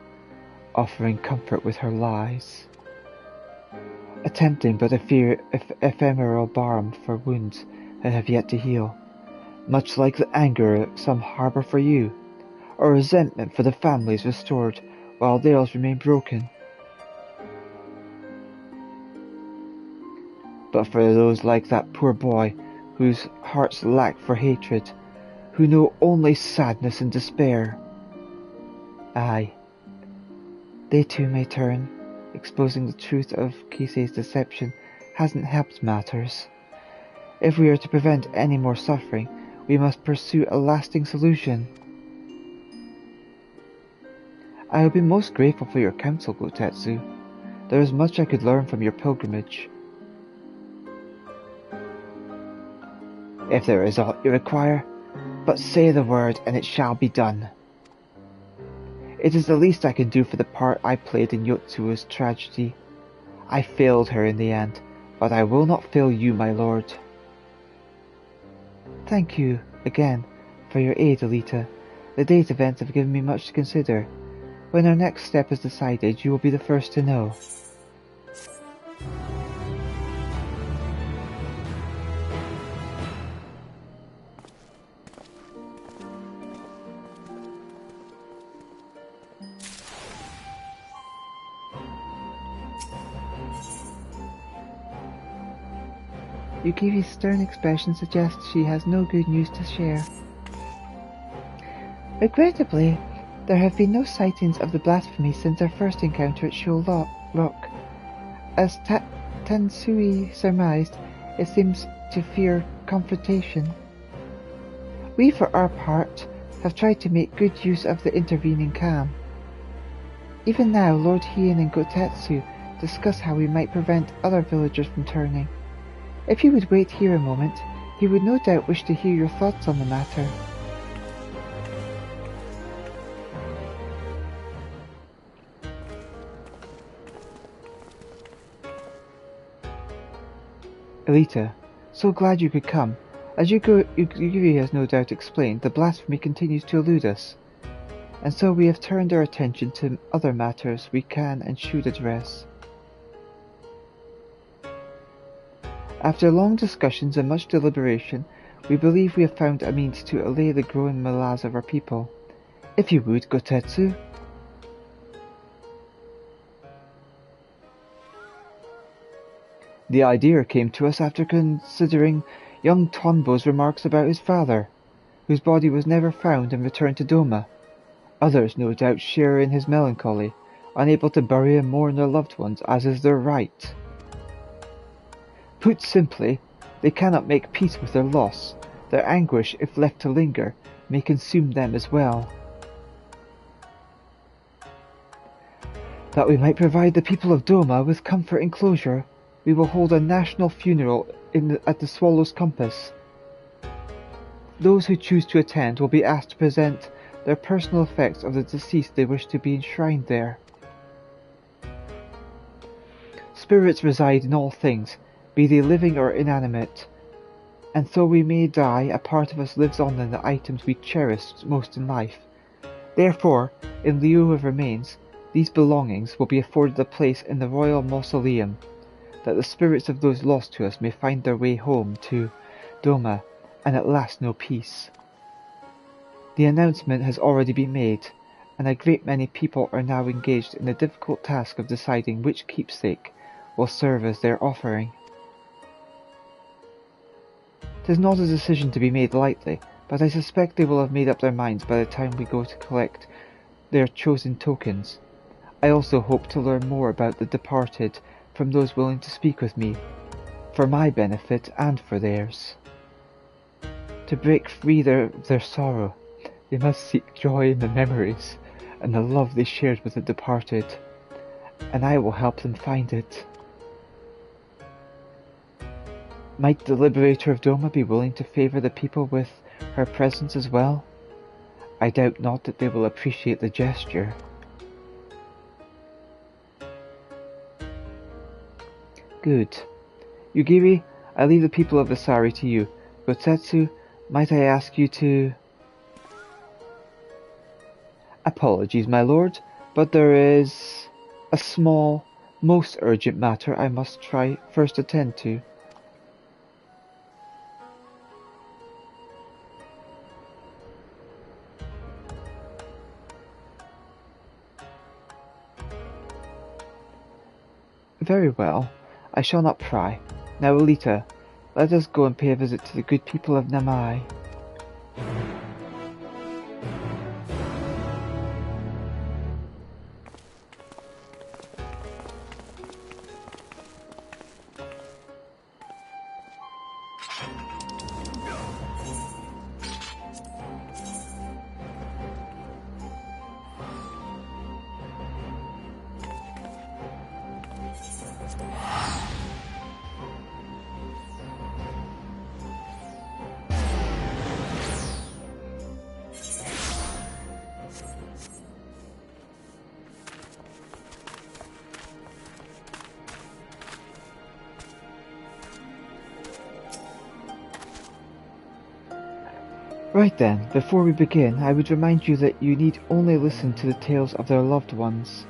Speaker 2: offering comfort with her lies. A tempting but ephemeral balm for wounds that have yet to heal, much like the anger some harbour for you, or resentment for the families restored while theirs remain broken. But for those like that poor boy, whose hearts lack for hatred, who know only sadness and despair, aye, they too may turn. Exposing the truth of Kisei's deception hasn't helped matters. If we are to prevent any more suffering, we must pursue a lasting solution. I would be most grateful for your counsel, Gotetsu. There is much I could learn from your pilgrimage. If there is aught you require, but say the word and it shall be done. It is the least I can do for the part I played in Yotsuo's tragedy. I failed her in the end, but I will not fail you, my lord. Thank you, again, for your aid, Elita. The day's events have given me much to consider. When our next step is decided, you will be the first to know.
Speaker 1: Yukiri's stern expression suggests she has no good news to share. Regrettably, there have been no sightings of the blasphemy since our first encounter at Shoal Rock. As Tansui surmised, it seems to fear confrontation. We, for our part, have tried to make good use of the intervening calm. Even now, Lord Hien and Gotetsu discuss how we might prevent other villagers from turning. If you would wait here a moment, he would no doubt wish to hear your thoughts on the matter.
Speaker 2: Elita, so glad you could come. As Yukiri has no doubt explained, the blasphemy continues to elude us, and so we have turned our attention to other matters we can and should address. After long discussions and much deliberation, we believe we have found a means to allay the growing malaise of our people. If you would, Gotetsu. The idea came to us after considering young Tonbo's remarks about his father, whose body was never found and returned to Doma. Others no doubt share in his melancholy, unable to bury and mourn their loved ones as is their right. Put simply, they cannot make peace with their loss. Their anguish, if left to linger, may consume them as well. That we might provide the people of Doma with comfort and closure, we will hold a national funeral at the Swallow's Compass. Those who choose to attend will be asked to present their personal effects of the deceased they wish to be enshrined there. Spirits reside in all things, be they living or inanimate, and though we may die, a part of us lives on in the items we cherish most in life. Therefore, in lieu of remains, these belongings will be afforded a place in the royal mausoleum, that the spirits of those lost to us may find their way home to Doma, and at last know peace. The announcement has already been made, and a great many people are now engaged in the difficult task of deciding which keepsake will serve as their offering. 'Tis not a decision to be made lightly, but I suspect they will have made up their minds by the time we go to collect their chosen tokens. I also hope to learn more about the departed from those willing to speak with me, for my benefit and for theirs. To break free of their sorrow, they must seek joy in the memories and the love they shared with the departed, and I will help them find it. Might the Liberator of Doma be willing to favour the people with her presence as well? I doubt not that they will appreciate the gesture. Good. Yugiri, I leave the people of Asari to you. Gotetsu, might I ask you to... Apologies, my lord, but there is a small, most urgent matter I must try first attend to. Very well, I shall not pry. Now, Elita, let us go and pay a visit to the good people of Namai. Right then, before we begin, I would remind you that you need only listen to the tales of their loved ones.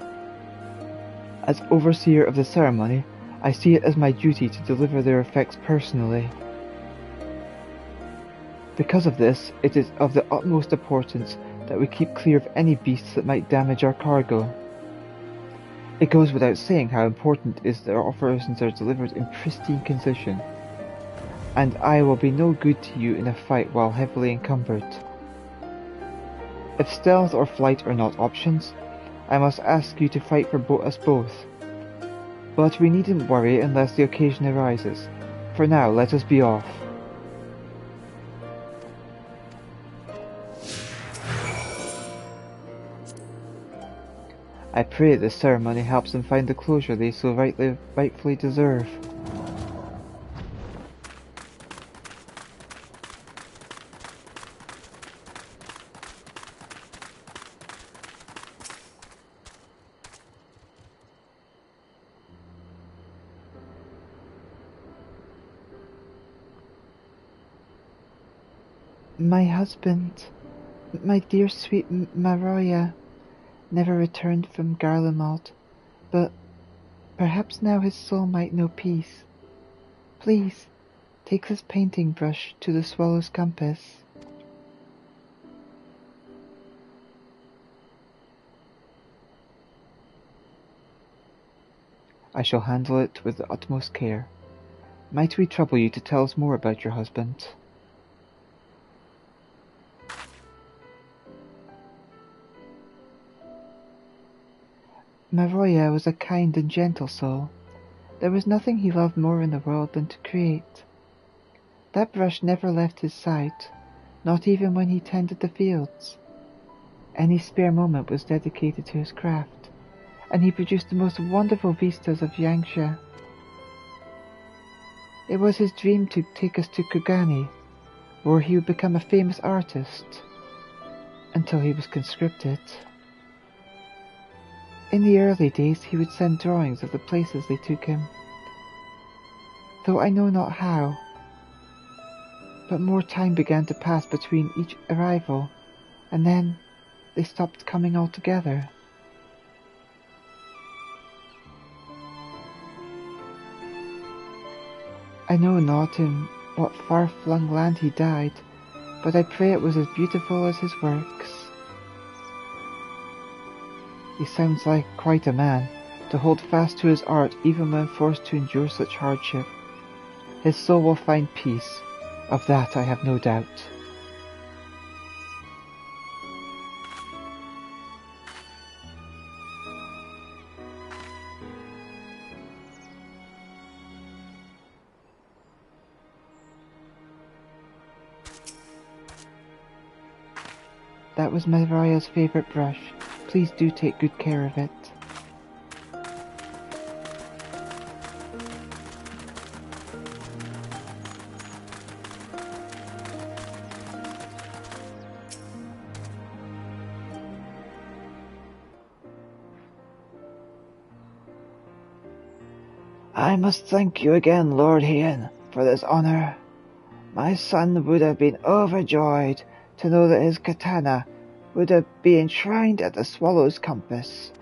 Speaker 2: As overseer of the ceremony, I see it as my duty to deliver their effects personally. Because of this, it is of the utmost importance that we keep clear of any beasts that might damage our cargo. It goes without saying how important it is that our operations are delivered in pristine condition, and I will be no good to you in a fight while heavily encumbered. If stealth or flight are not options, I must ask you to fight for us both. But we needn't worry unless the occasion arises. For now, let us be off. I pray this ceremony helps them find the closure they so rightfully deserve. My husband, my dear sweet Maroya, never returned from Garlemald, but perhaps now his soul might know peace. Please, take this painting brush to the Swallow's Compass. I shall handle it with the utmost care. Might we trouble you to tell us more about your husband?
Speaker 1: Maroya was a kind and gentle soul. There was nothing he loved more in the world than to create. That brush never left his side, not even when he tended the fields. Any spare moment was dedicated to his craft, and he produced the most wonderful vistas of Yangsha. It was his dream to take us to Kugani, where he would become a famous artist, until he was conscripted. In the early days he would send drawings of the places they took him, though I know not how. But more time began to pass between each arrival, and then they stopped coming altogether. I know not in what far-flung land he died, but I pray it was as beautiful as his works. He sounds like quite a man, to hold fast to his art even when forced to endure such hardship. His soul will find peace, of that I have no doubt. That was Mariah's favourite brush. Please do take good care of it.
Speaker 2: I must thank you again, Lord Heian, for this honour. My son would have been overjoyed to know that his katana would have been enshrined at the Swallow's compass.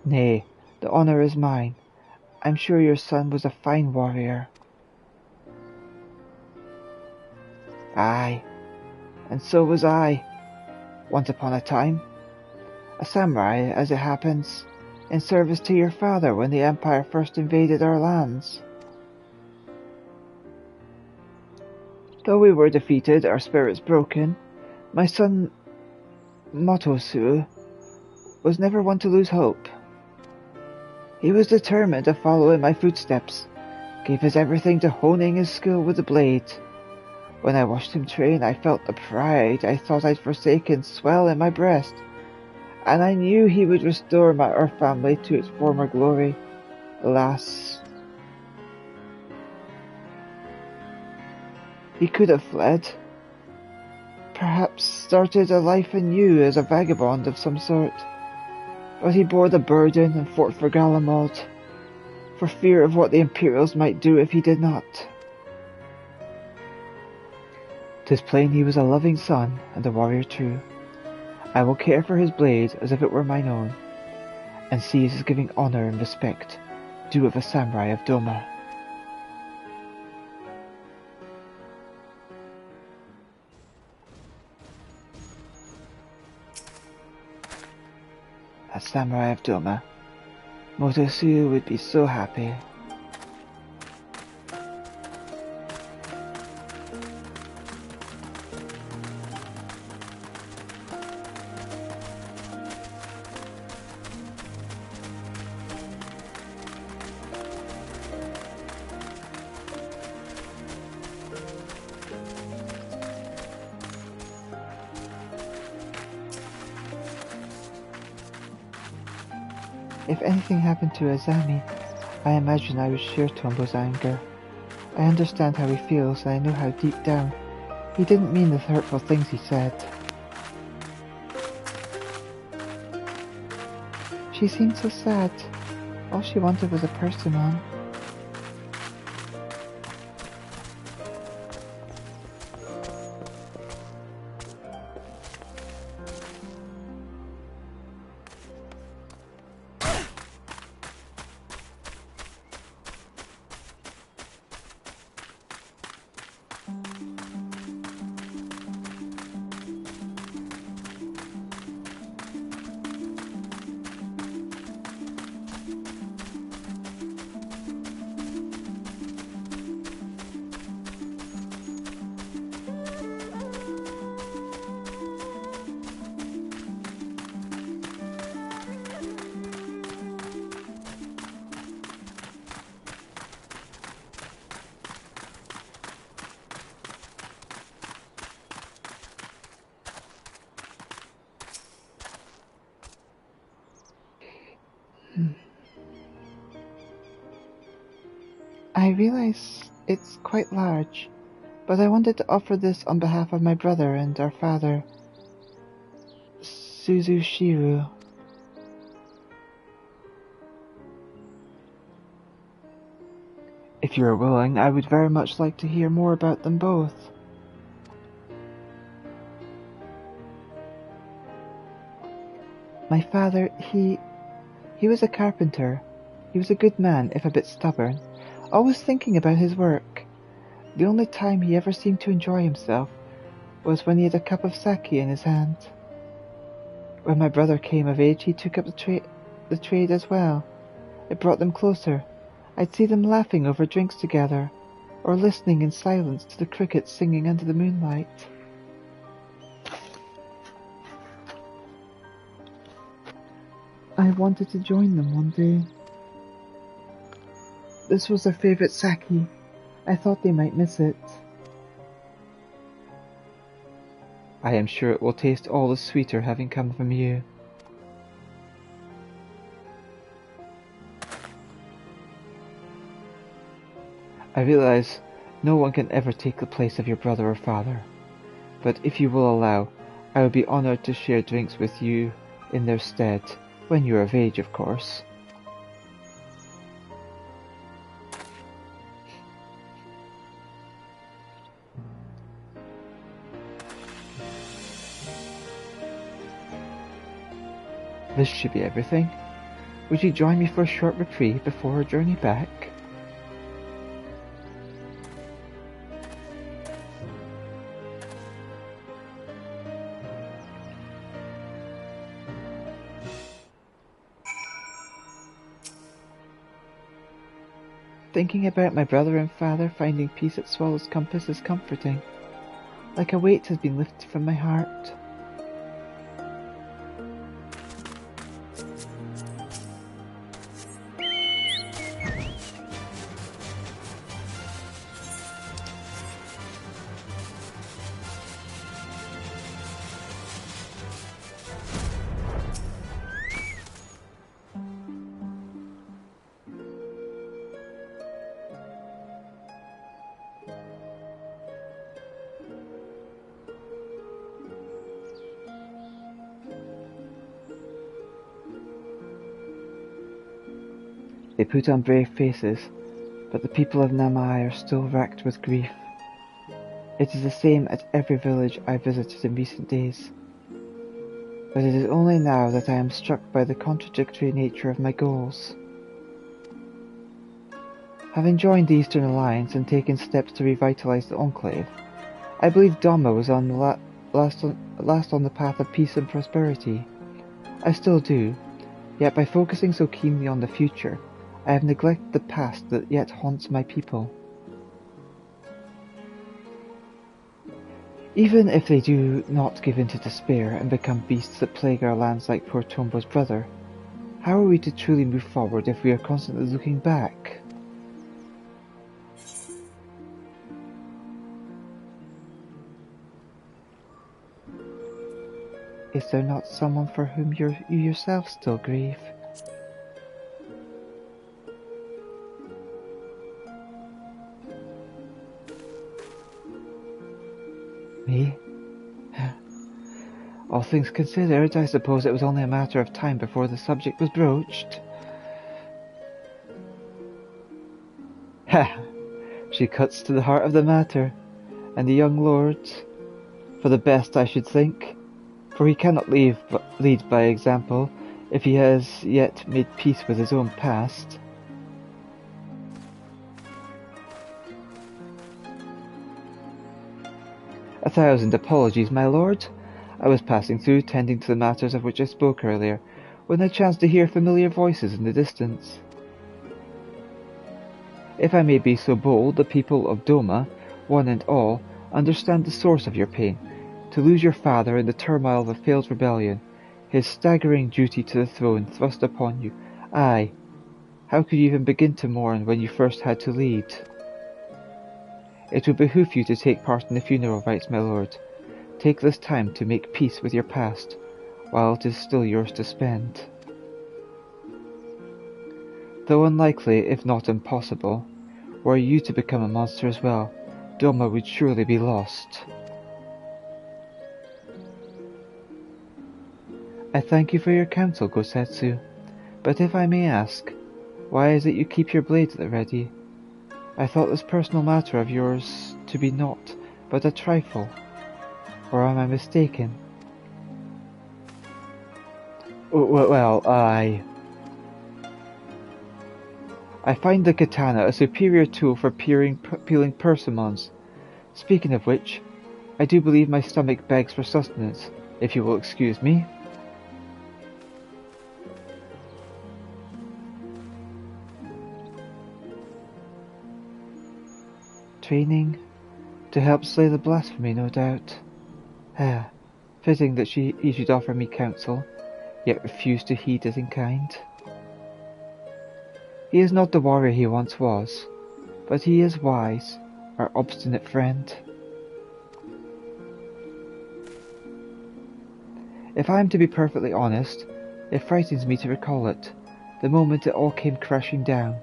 Speaker 1: Nay, the honour is mine. I'm sure your son was a fine warrior.
Speaker 2: Aye, and so was I, once upon a time. A samurai, as it happens, in service to your father when the Empire first invaded our lands. Though we were defeated, our spirits broken, my son Motosu was never one to lose hope. He was determined to follow in my footsteps, gave his everything to honing his skill with the blade. When I watched him train, I felt the pride I thought I'd forsaken swell in my breast, and I knew he would restore our family to its former glory. Alas, he could have fled, perhaps started a life anew as a vagabond of some sort, but he bore the burden and fought for Galamod, for fear of what the Imperials might do if he did not. 'Tis plain he was a loving son and a warrior true. I will care for his blade as if it were mine own, and see his giving honour and respect due of a samurai of Doma. A samurai of Doma. Motosu would be so happy.
Speaker 1: If anything happened to Azami, I imagine I would share Tombo's anger. I understand how he feels, and I know how deep down he didn't mean the hurtful things he said. She seemed so sad. All she wanted was a Persimmon. I realize it's quite large, but I wanted to offer this on behalf of my brother and our father, Suzushiru.
Speaker 2: If you are willing, I would very much like to hear more about them both.
Speaker 1: My father, he was a carpenter. He was a good man, if a bit stubborn, always thinking about his work. The only time he ever seemed to enjoy himself was when he had a cup of sake in his hand. When my brother came of age, he took up the trade as well. It brought them closer. I'd see them laughing over drinks together, or listening in silence to the crickets singing under the moonlight. I wanted to join them one day. This was their favourite sake. I thought they might miss it.
Speaker 2: I am sure it will taste all the sweeter having come from you. I realize no one can ever take the place of your brother or father, but if you will allow, I would be honored to share drinks with you in their stead, when you are of age, of course. This should be everything. Would you join me for a short reprieve before our journey back?
Speaker 1: Thinking about my brother and father finding peace at Swallow's Compass is comforting. Like a weight has been lifted from my heart.
Speaker 2: They put on brave faces, but the people of Namai are still racked with grief. It is the same at every village I visited in recent days. But it is only now that I am struck by the contradictory nature of my goals. Having joined the Eastern Alliance and taken steps to revitalize the Enclave, I believe Dhamma was on the last on the path of peace and prosperity. I still do, yet by focusing so keenly on the future, I have neglected the past that yet haunts my people. Even if they do not give in to despair and become beasts that plague our lands like poor Tombo's brother, how are we to truly move forward if we are constantly looking back?
Speaker 1: Is there not someone for whom you yourself still grieve?
Speaker 2: Me? All things considered, I suppose it was only a matter of time before the subject was broached. Ha! She cuts to the heart of the matter, and the young lord, for the best I should think, for he cannot lead by example if he has yet made peace with his own past. A thousand apologies, my lord. I was passing through, tending to the matters of which I spoke earlier, when I chanced to hear familiar voices in the distance. If I may be so bold, the people of Doma, one and all, understand the source of your pain. To lose your father in the turmoil of a failed rebellion, his staggering duty to the throne thrust upon you. Aye, how could you even begin to mourn when you first had to lead? It would behoove you to take part in the funeral rites, my lord. Take this time to make peace with your past, while it is still yours to spend. Though unlikely, if not impossible, Were you to become a monster as well, Doma would surely be lost.
Speaker 1: I thank you for your counsel, Gosetsu. But if I may ask, why is it you keep your blades at the ready? I thought this personal matter of yours to be naught but a trifle. Or am I mistaken?
Speaker 2: Well, I find the katana a superior tool for peeling persimmons. Speaking of which, I do believe my stomach begs for sustenance, if you will excuse me.
Speaker 1: Training to help slay the blasphemy, no doubt. Fitting that he should offer me counsel, yet refuse to heed it in kind. He is not the warrior he once was, but he is wise, our obstinate friend. If I am to be perfectly honest, it frightens me to recall it, the moment it all came crashing down.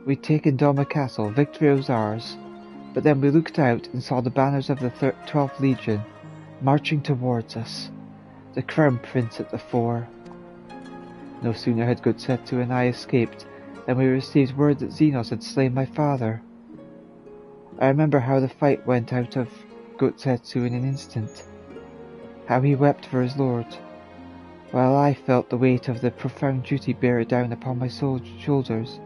Speaker 1: We'd taken Doma Castle, victory was ours, but then we looked out and saw the banners of the 12th Legion marching towards us, the Crown Prince at the fore. No sooner had Gosetsu and I escaped than we received word that Xenos had slain my father. I remember how the fight went out of Gosetsu in an instant, how he wept for his lord, while I felt the weight of the profound duty bear down upon my shoulders,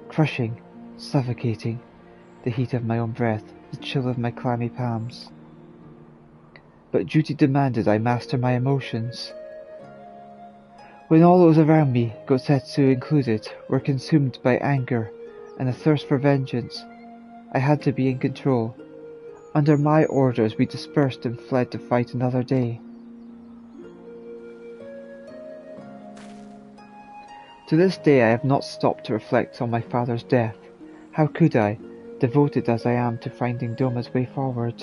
Speaker 1: crushing, suffocating, the heat of my own breath, the chill of my clammy palms. But duty demanded I master my emotions. When all those around me, Gosetsu included, were consumed by anger and a thirst for vengeance, I had to be in control. Under my orders we dispersed and fled to fight another day. To this day I have not stopped to reflect on my father's death. How could I, devoted as I am to finding Doma's way forward?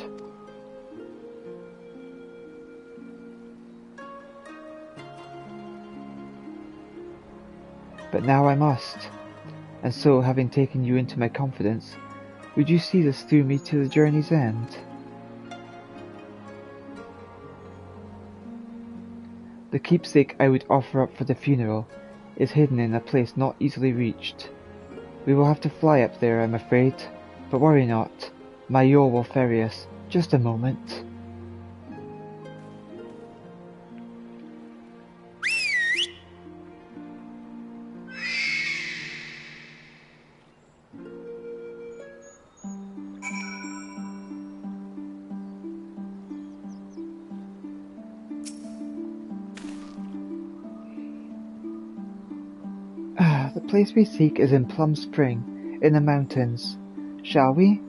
Speaker 1: But now I must, and so, having taken you into my confidence, would you see this through me to the journey's end? The keepsake I would offer up for the funeral is hidden in a place not easily reached. We will have to fly up there, I'm afraid, but worry not. My yawl will ferry us. Just a moment. The place we seek is in Plum Spring, in the mountains. Shall we?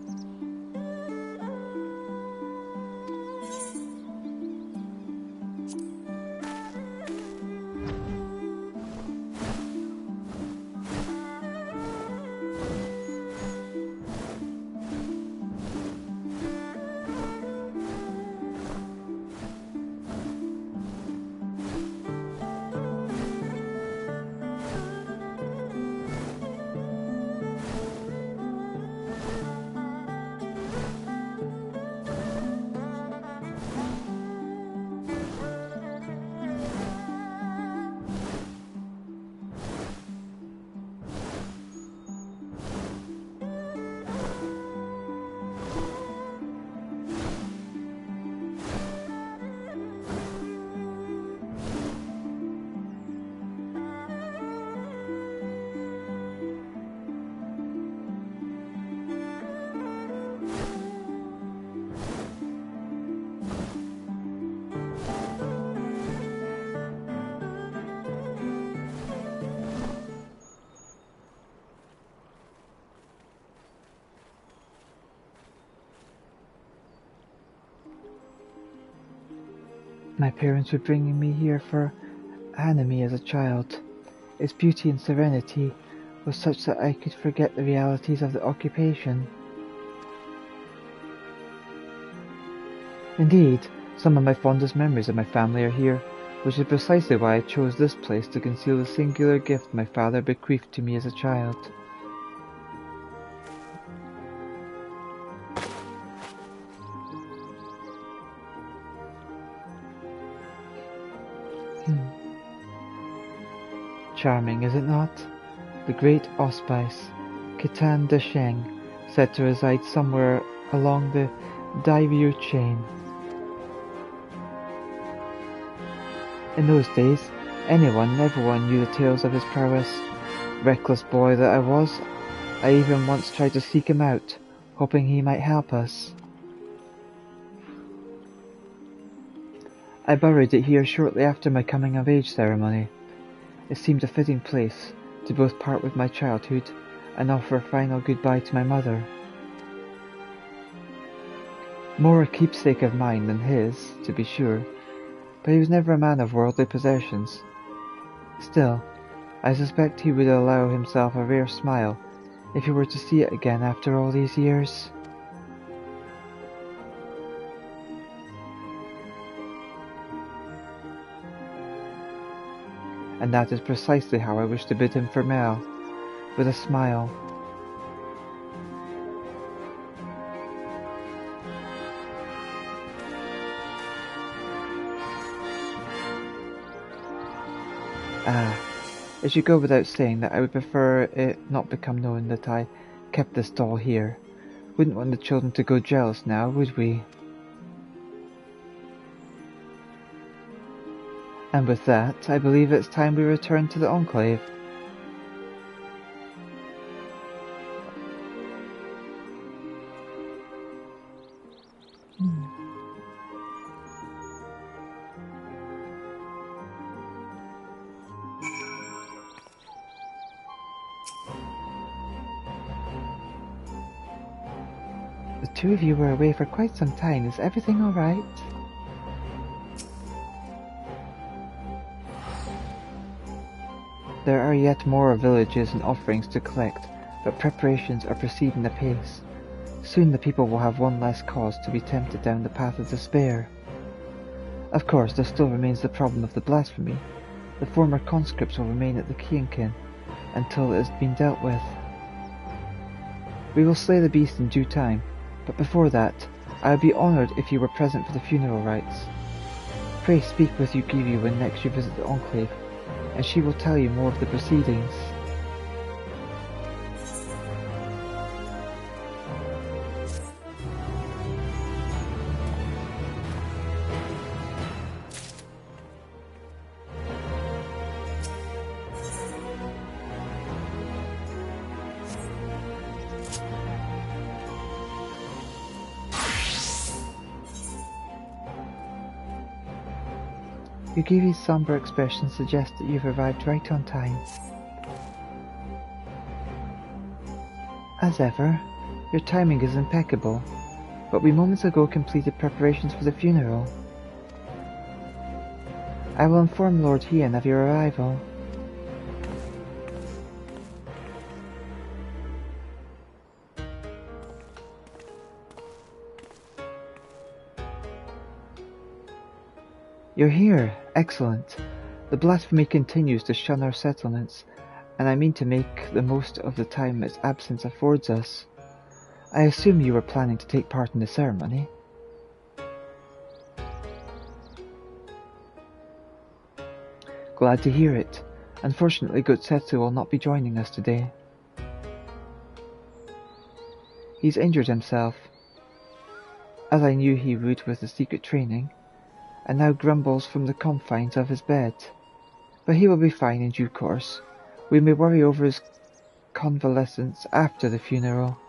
Speaker 1: My parents were bringing me here for Hanami as a child. Its beauty and serenity was such that I could forget the realities of the occupation. Indeed, Some of my fondest memories of my family are here, which is precisely why I chose this place to conceal the singular gift my father bequeathed to me as a child. Charming, is it not? The great auspice, Khitan de Sheng, said to reside somewhere along the Dairyuu chain. In those days, everyone knew the tales of his prowess. Reckless boy that I was, I even once tried to seek him out, hoping he might help us. I buried it here shortly after my coming-of-age ceremony. It seemed a fitting place to both part with my childhood and offer a final goodbye to my mother. More a keepsake of mine than his, to be sure, but he was never a man of worldly possessions. Still, I suspect he would allow himself a rare smile if he were to see it again after all these years. And that is precisely how I wish to bid him farewell, with a smile. It should go without saying that I would prefer it not become known that I kept this doll here. Wouldn't want the children to go jealous now, would we? And with that, I believe it's time we return to the Enclave. The two of you were away for quite some time. Is everything all right? There are yet more villages and offerings to collect, but preparations are proceeding apace. Soon the people will have one less cause to be tempted down the path of despair. Of course, there still remains the problem of the blasphemy. The former conscripts will remain at the Kiankin until it has been dealt with. We will slay the beast in due time, but before that, I would be honoured if you were present for the funeral rites. Pray speak with Yugiri when next you visit the Enclave, and she will tell you more of the proceedings. Yugiri's somber expression suggests that you've arrived right on time. As ever, your timing is impeccable, but we moments ago completed preparations for the funeral. I will inform Lord Hien of your arrival. You're here. Excellent. The blasphemy continues to shun our settlements, and I mean to make the most of the time its absence affords us. I assume you were planning to take part in the ceremony. Glad to hear it. Unfortunately, Gotsetsu will not be joining us today. He's injured himself, as I knew he would with the secret training, and now grumbles from the confines of his bed. But he will be fine in due course. We may worry over his convalescence after the funeral.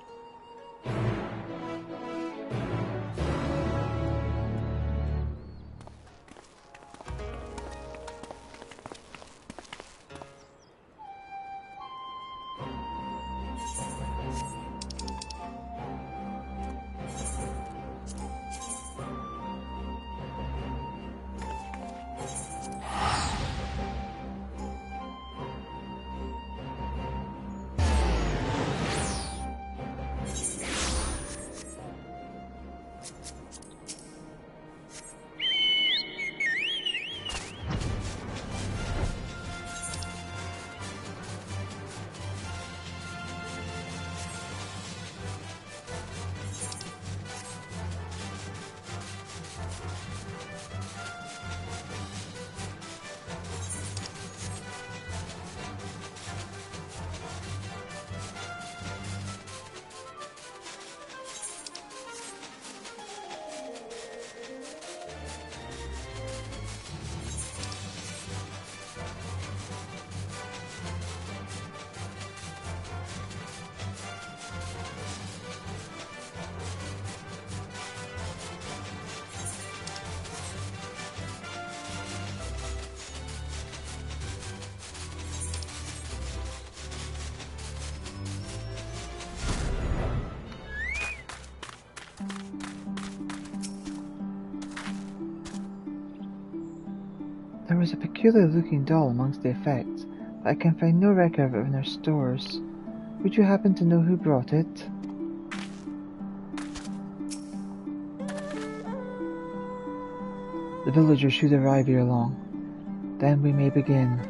Speaker 1: peculiar-looking doll amongst the effects, but I can find no record of it in our stores. Would you happen to know who brought it? The villagers should arrive ere long. Then we may begin.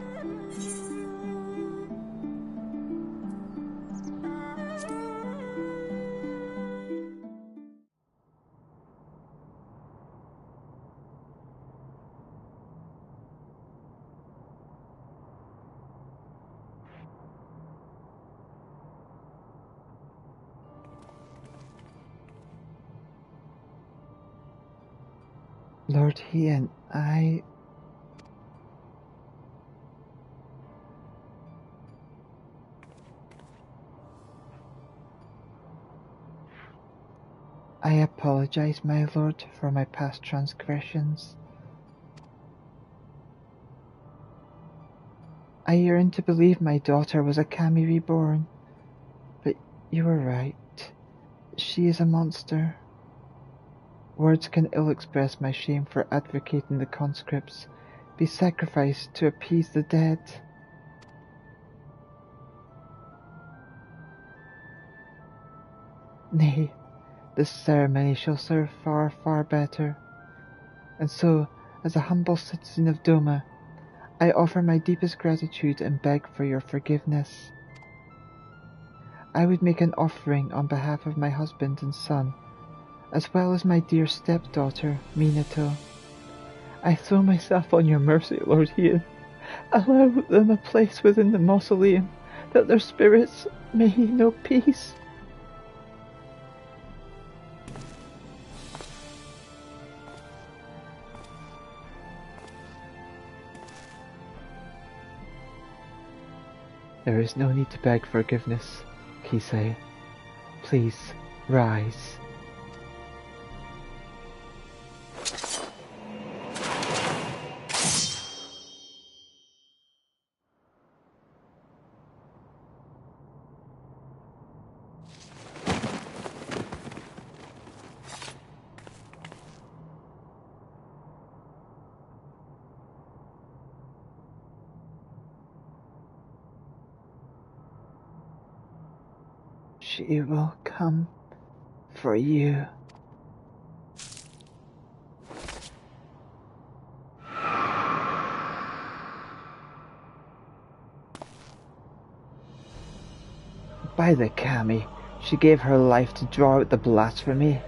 Speaker 1: Lord Ian, I apologize, my lord, for my past transgressions. I yearned to believe my daughter was a Kami reborn, but you were right. She is a monster. Words can ill express my shame for advocating the conscripts be sacrificed to appease the dead. Nay, this ceremony shall serve far, far better. And so, as a humble citizen of Doma, I offer my deepest gratitude and beg for your forgiveness. I would make an offering on behalf of my husband and son, as well as my dear stepdaughter, Minato. I throw myself on your mercy, Lord Ian. Allow them a place within the mausoleum, that their spirits may know peace. There is no need to beg forgiveness, Kisei. Please, rise. She will come for you. By the Kami, she gave her life to draw out the blasphemy.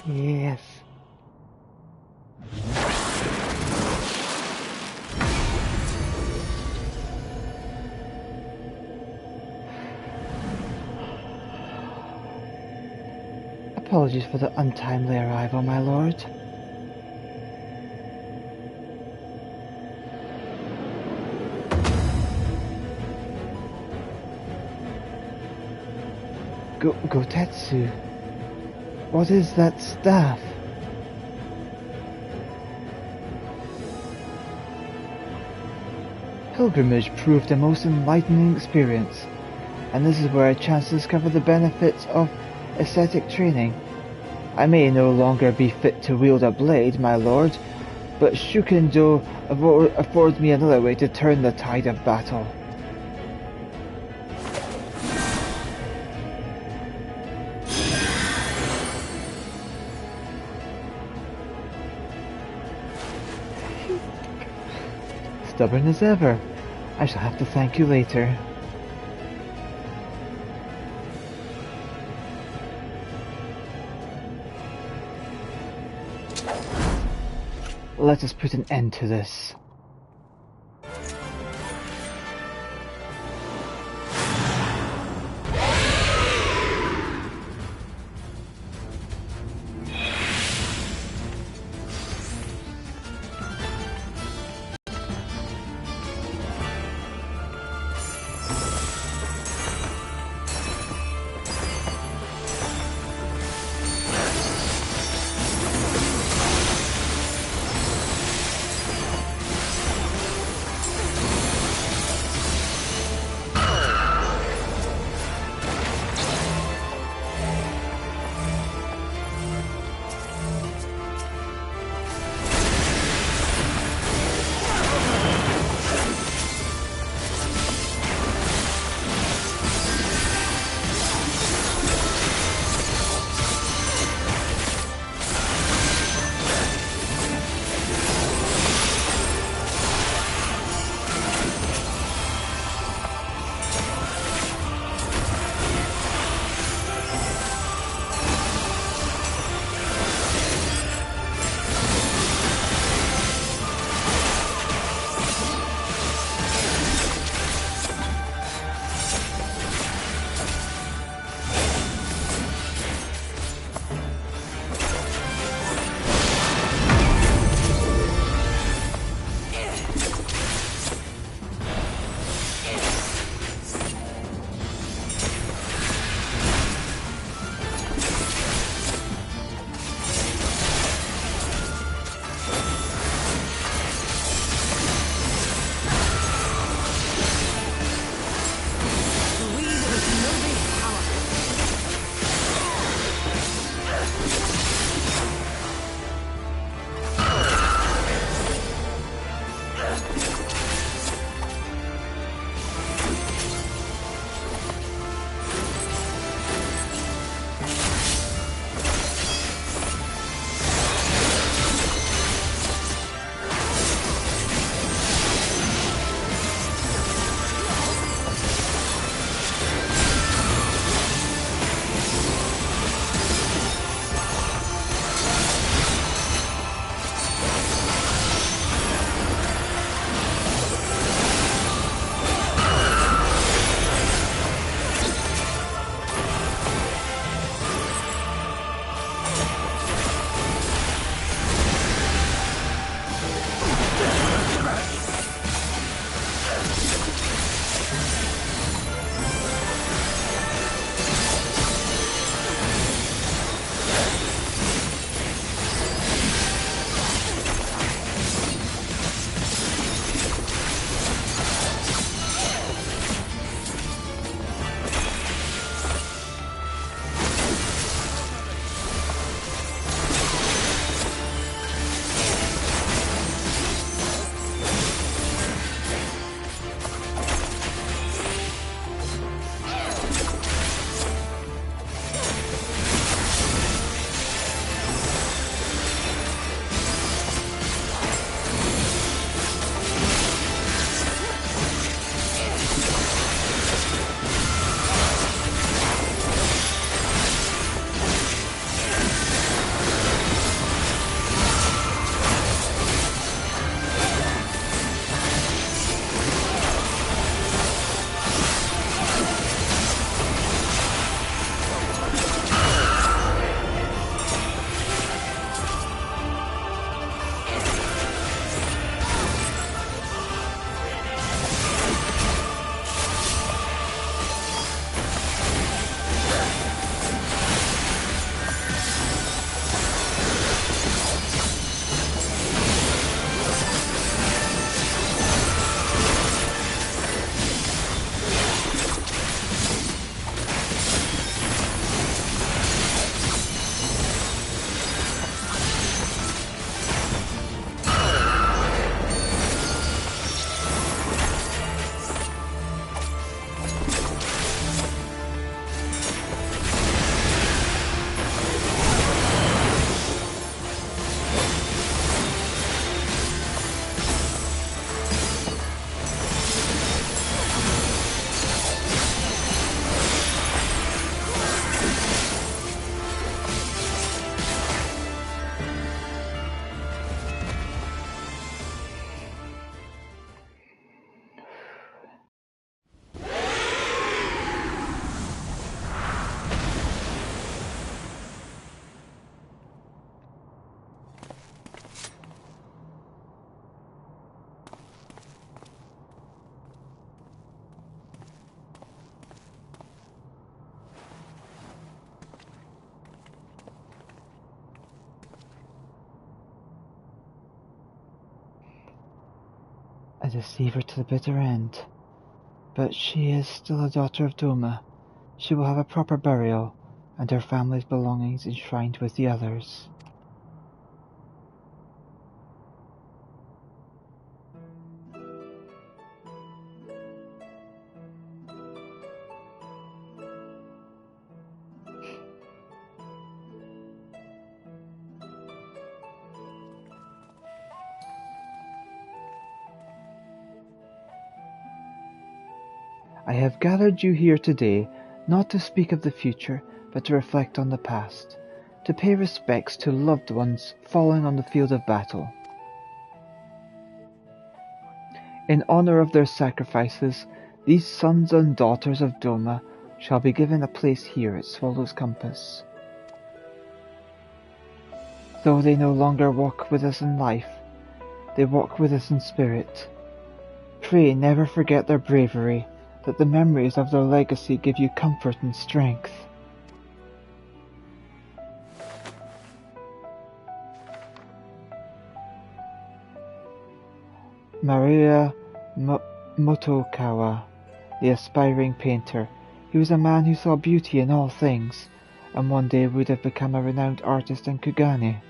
Speaker 1: Yes. Apologies for the untimely arrival, my lord. Gotetsu. What is that staff? Pilgrimage proved a most enlightening experience, and this is where I chance to discover the benefits of ascetic training. I may no longer be fit to wield a blade, my lord, but Shukendo affords me another way to turn the tide of battle. Stubborn as ever. I shall have to thank you later. Let us put an end to this. A deceiver to the bitter end. But she is still a daughter of Doma. She will have a proper burial, and her family's belongings enshrined with the others. I have gathered you here today, not to speak of the future, but to reflect on the past, to pay respects to loved ones fallen on the field of battle. In honor of their sacrifices, these sons and daughters of Doma shall be given a place here at Swallow's Compass. Though they no longer walk with us in life, they walk with us in spirit. Pray never forget their bravery, that the memories of their legacy give you comfort and strength. Maria Motokawa, the aspiring painter, he was a man who saw beauty in all things, and one day would have become a renowned artist in Kugane.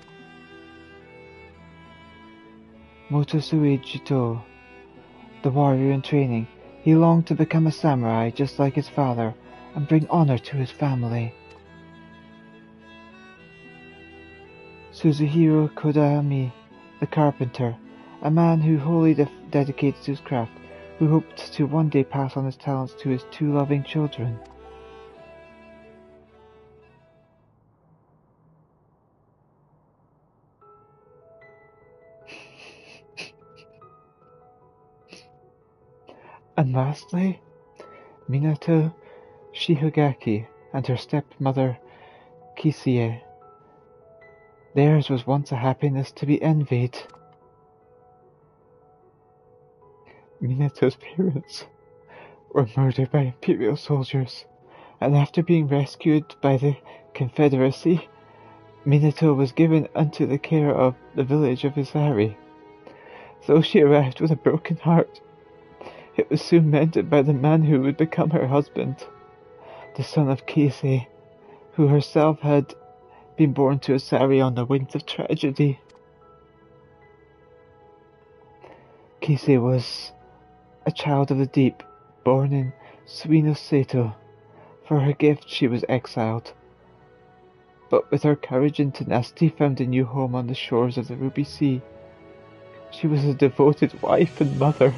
Speaker 1: Motosui Jito, the warrior in training, he longed to become a samurai just like his father, and bring honor to his family. Suzuhiro Kodami, the carpenter, a man who wholly dedicated to his craft, who hoped to one day pass on his talents to his two loving children. And lastly, Minato Shihogaki and her stepmother Kisie. Theirs was once a happiness to be envied. Minato's parents were murdered by Imperial soldiers, and after being rescued by the Confederacy, Minato was given unto the care of the village of Isari. Though she arrived with a broken heart, it was soon mended by the man who would become her husband, the son of Keisei, who herself had been born to Isari on the wings of tragedy. Keisei was a child of the deep, born in Suino Seto. For her gift she was exiled, but with her courage and tenacity found a new home on the shores of the Ruby Sea. She was a devoted wife and mother,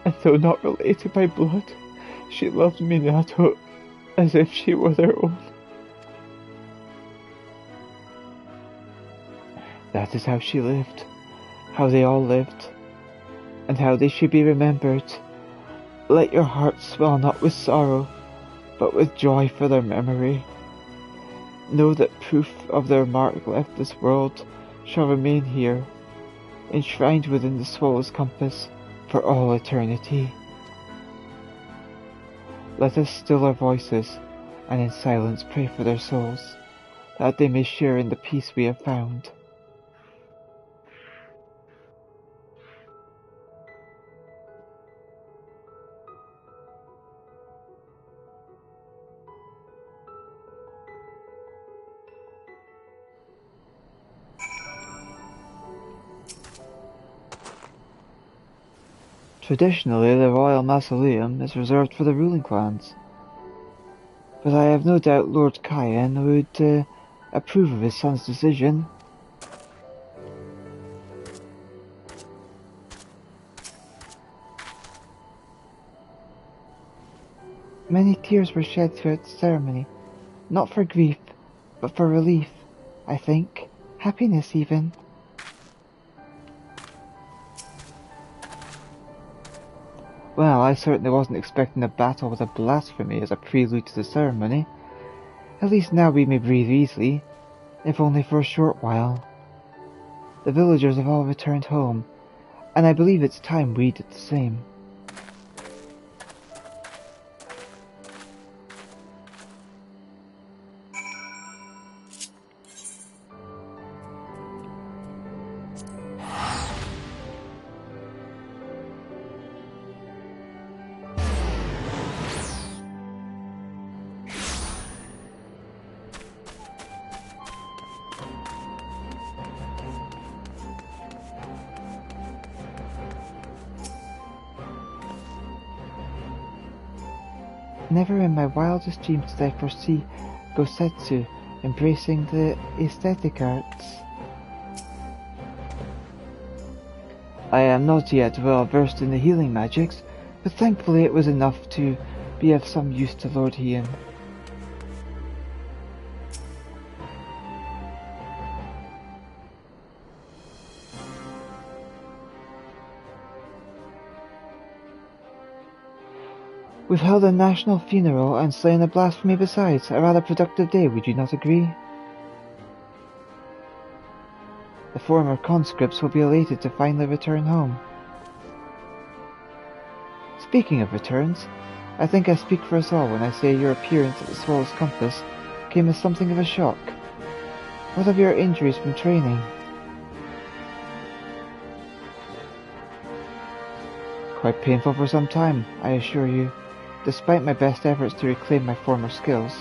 Speaker 1: and though not related by blood, she loved Minato as if she were their own. That is how she lived, how they all lived, and how they should be remembered. Let your heart swell not with sorrow, but with joy for their memory. Know that proof of their mark left this world shall remain here, enshrined within the Swallow's Compass for all eternity. Let us still our voices, and in silence pray for their souls, that they may share in the peace we have found. Traditionally, the royal mausoleum is reserved for the ruling clans, but I have no doubt Lord Cayenne would approve of his son's decision. Many tears were shed throughout the ceremony, not for grief, but for relief, I think, happiness even. Well, I certainly wasn't expecting a battle with a blasphemy as a prelude to the ceremony. At least now we may breathe easily, if only for a short while. The villagers have all returned home, and I believe it's time we did the same. never in my wildest dreams did I foresee Gosetsu embracing the aesthetic arts.
Speaker 2: I am not yet well versed in the healing magics, but thankfully it was enough to be of some use to Lord Hien. We've held a national funeral and slain a blasphemy besides. A rather productive day, would you not agree? The former conscripts will be elated to finally return home. Speaking of returns, I think I speak for us all when I say your appearance at the Swallow's Compass came as something of a shock. What of your injuries from training? Quite painful for some time, I assure you. Despite my best efforts to reclaim my former skills,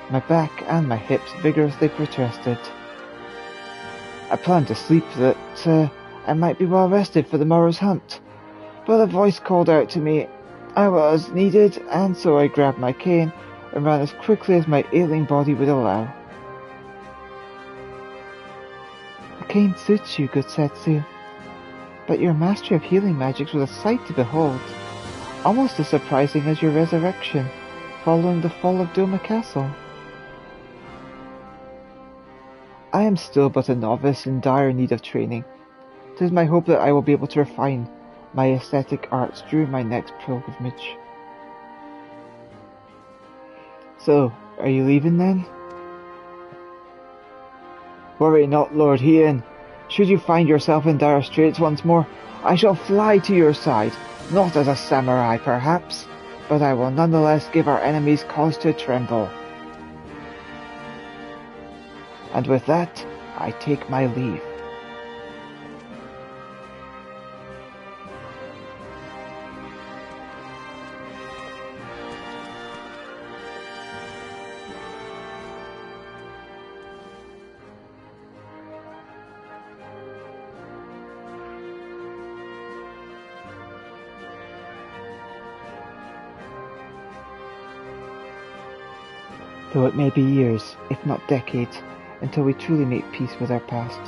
Speaker 2: my back and my hips vigorously protested. I planned to sleep that I might be well rested for the morrow's hunt, but a voice called out to me I was needed, and so I grabbed my cane and ran as quickly as my ailing body would allow.
Speaker 1: The cane suits you, Gosetsu, but your mastery of healing magics was a sight to behold. Almost as surprising as your resurrection, following the fall of Doma Castle.
Speaker 2: I am still but a novice in dire need of training. 'Tis my hope that I will be able to refine my aesthetic arts during my next pilgrimage. So, are you leaving then? Worry not, Lord Hien. Should you find yourself in dire straits once more, I shall fly to your side. Not as a samurai, perhaps, but I will nonetheless give our enemies cause to tremble. And with that, I take my leave. Though it may be years, if not decades, until we truly make peace with our past.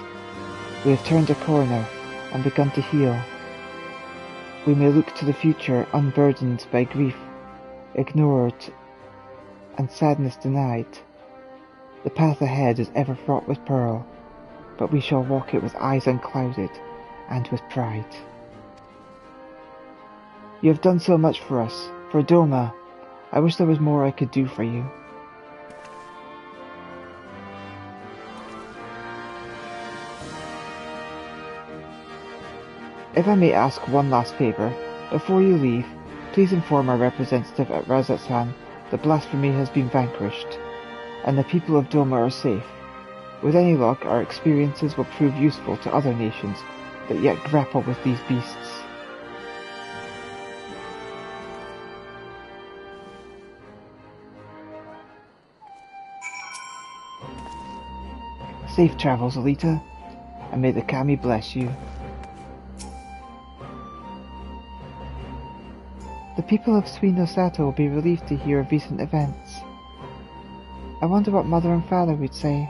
Speaker 2: We have turned a corner and begun to heal. We may look to the future unburdened by grief, ignored, and sadness denied. The path ahead is ever fraught with peril, but we shall walk it with eyes unclouded and with pride. You have done so much for us, for Doma. I wish there was more I could do for you. If I may ask one last favour, before you leave, please inform our representative at Razatsan that blasphemy has been vanquished, and the people of Doma are safe. With any luck, our experiences will prove useful to other nations that yet grapple with these beasts. Safe travels, Elita, and may the Kami bless you.
Speaker 1: The people of Suinosato will be relieved to hear of recent events. I wonder what Mother and Father would say.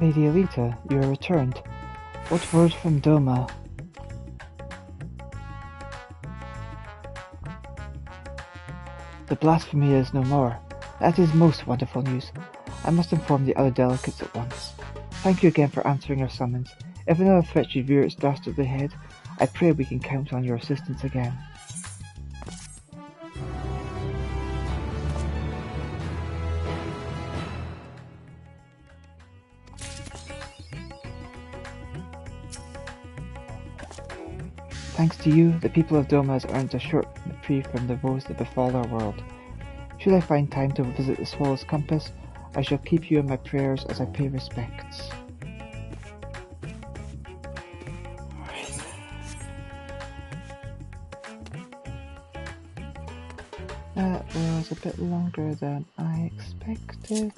Speaker 1: Lady Elita, you are returned. What word from Doma? The blasphemy is no more, That is most wonderful news. I must inform the other delegates at once. Thank you again for answering our summons. If another threat should rear its dastardly head, I pray we can count on your assistance again. Thanks to you, the people of Doma has earned a short reprieve from the woes that befall our world. Should I find time to visit the Swallow's Compass, I shall keep you in my prayers as I pay respects. That was a bit longer than I expected.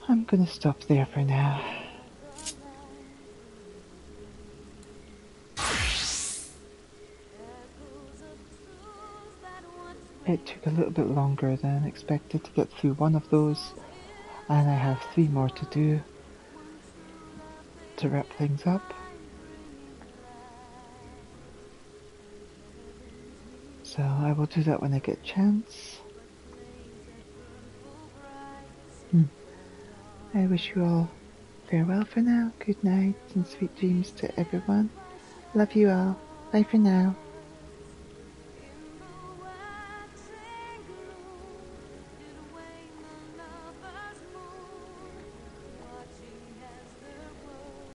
Speaker 1: I'm gonna stop there for now. It took a little bit longer than expected to get through one of those, and I have 3 more to do to wrap things up. So I will do that when I get a chance. I wish you all farewell for now, good night, and sweet dreams to everyone. Love you all. Bye for now.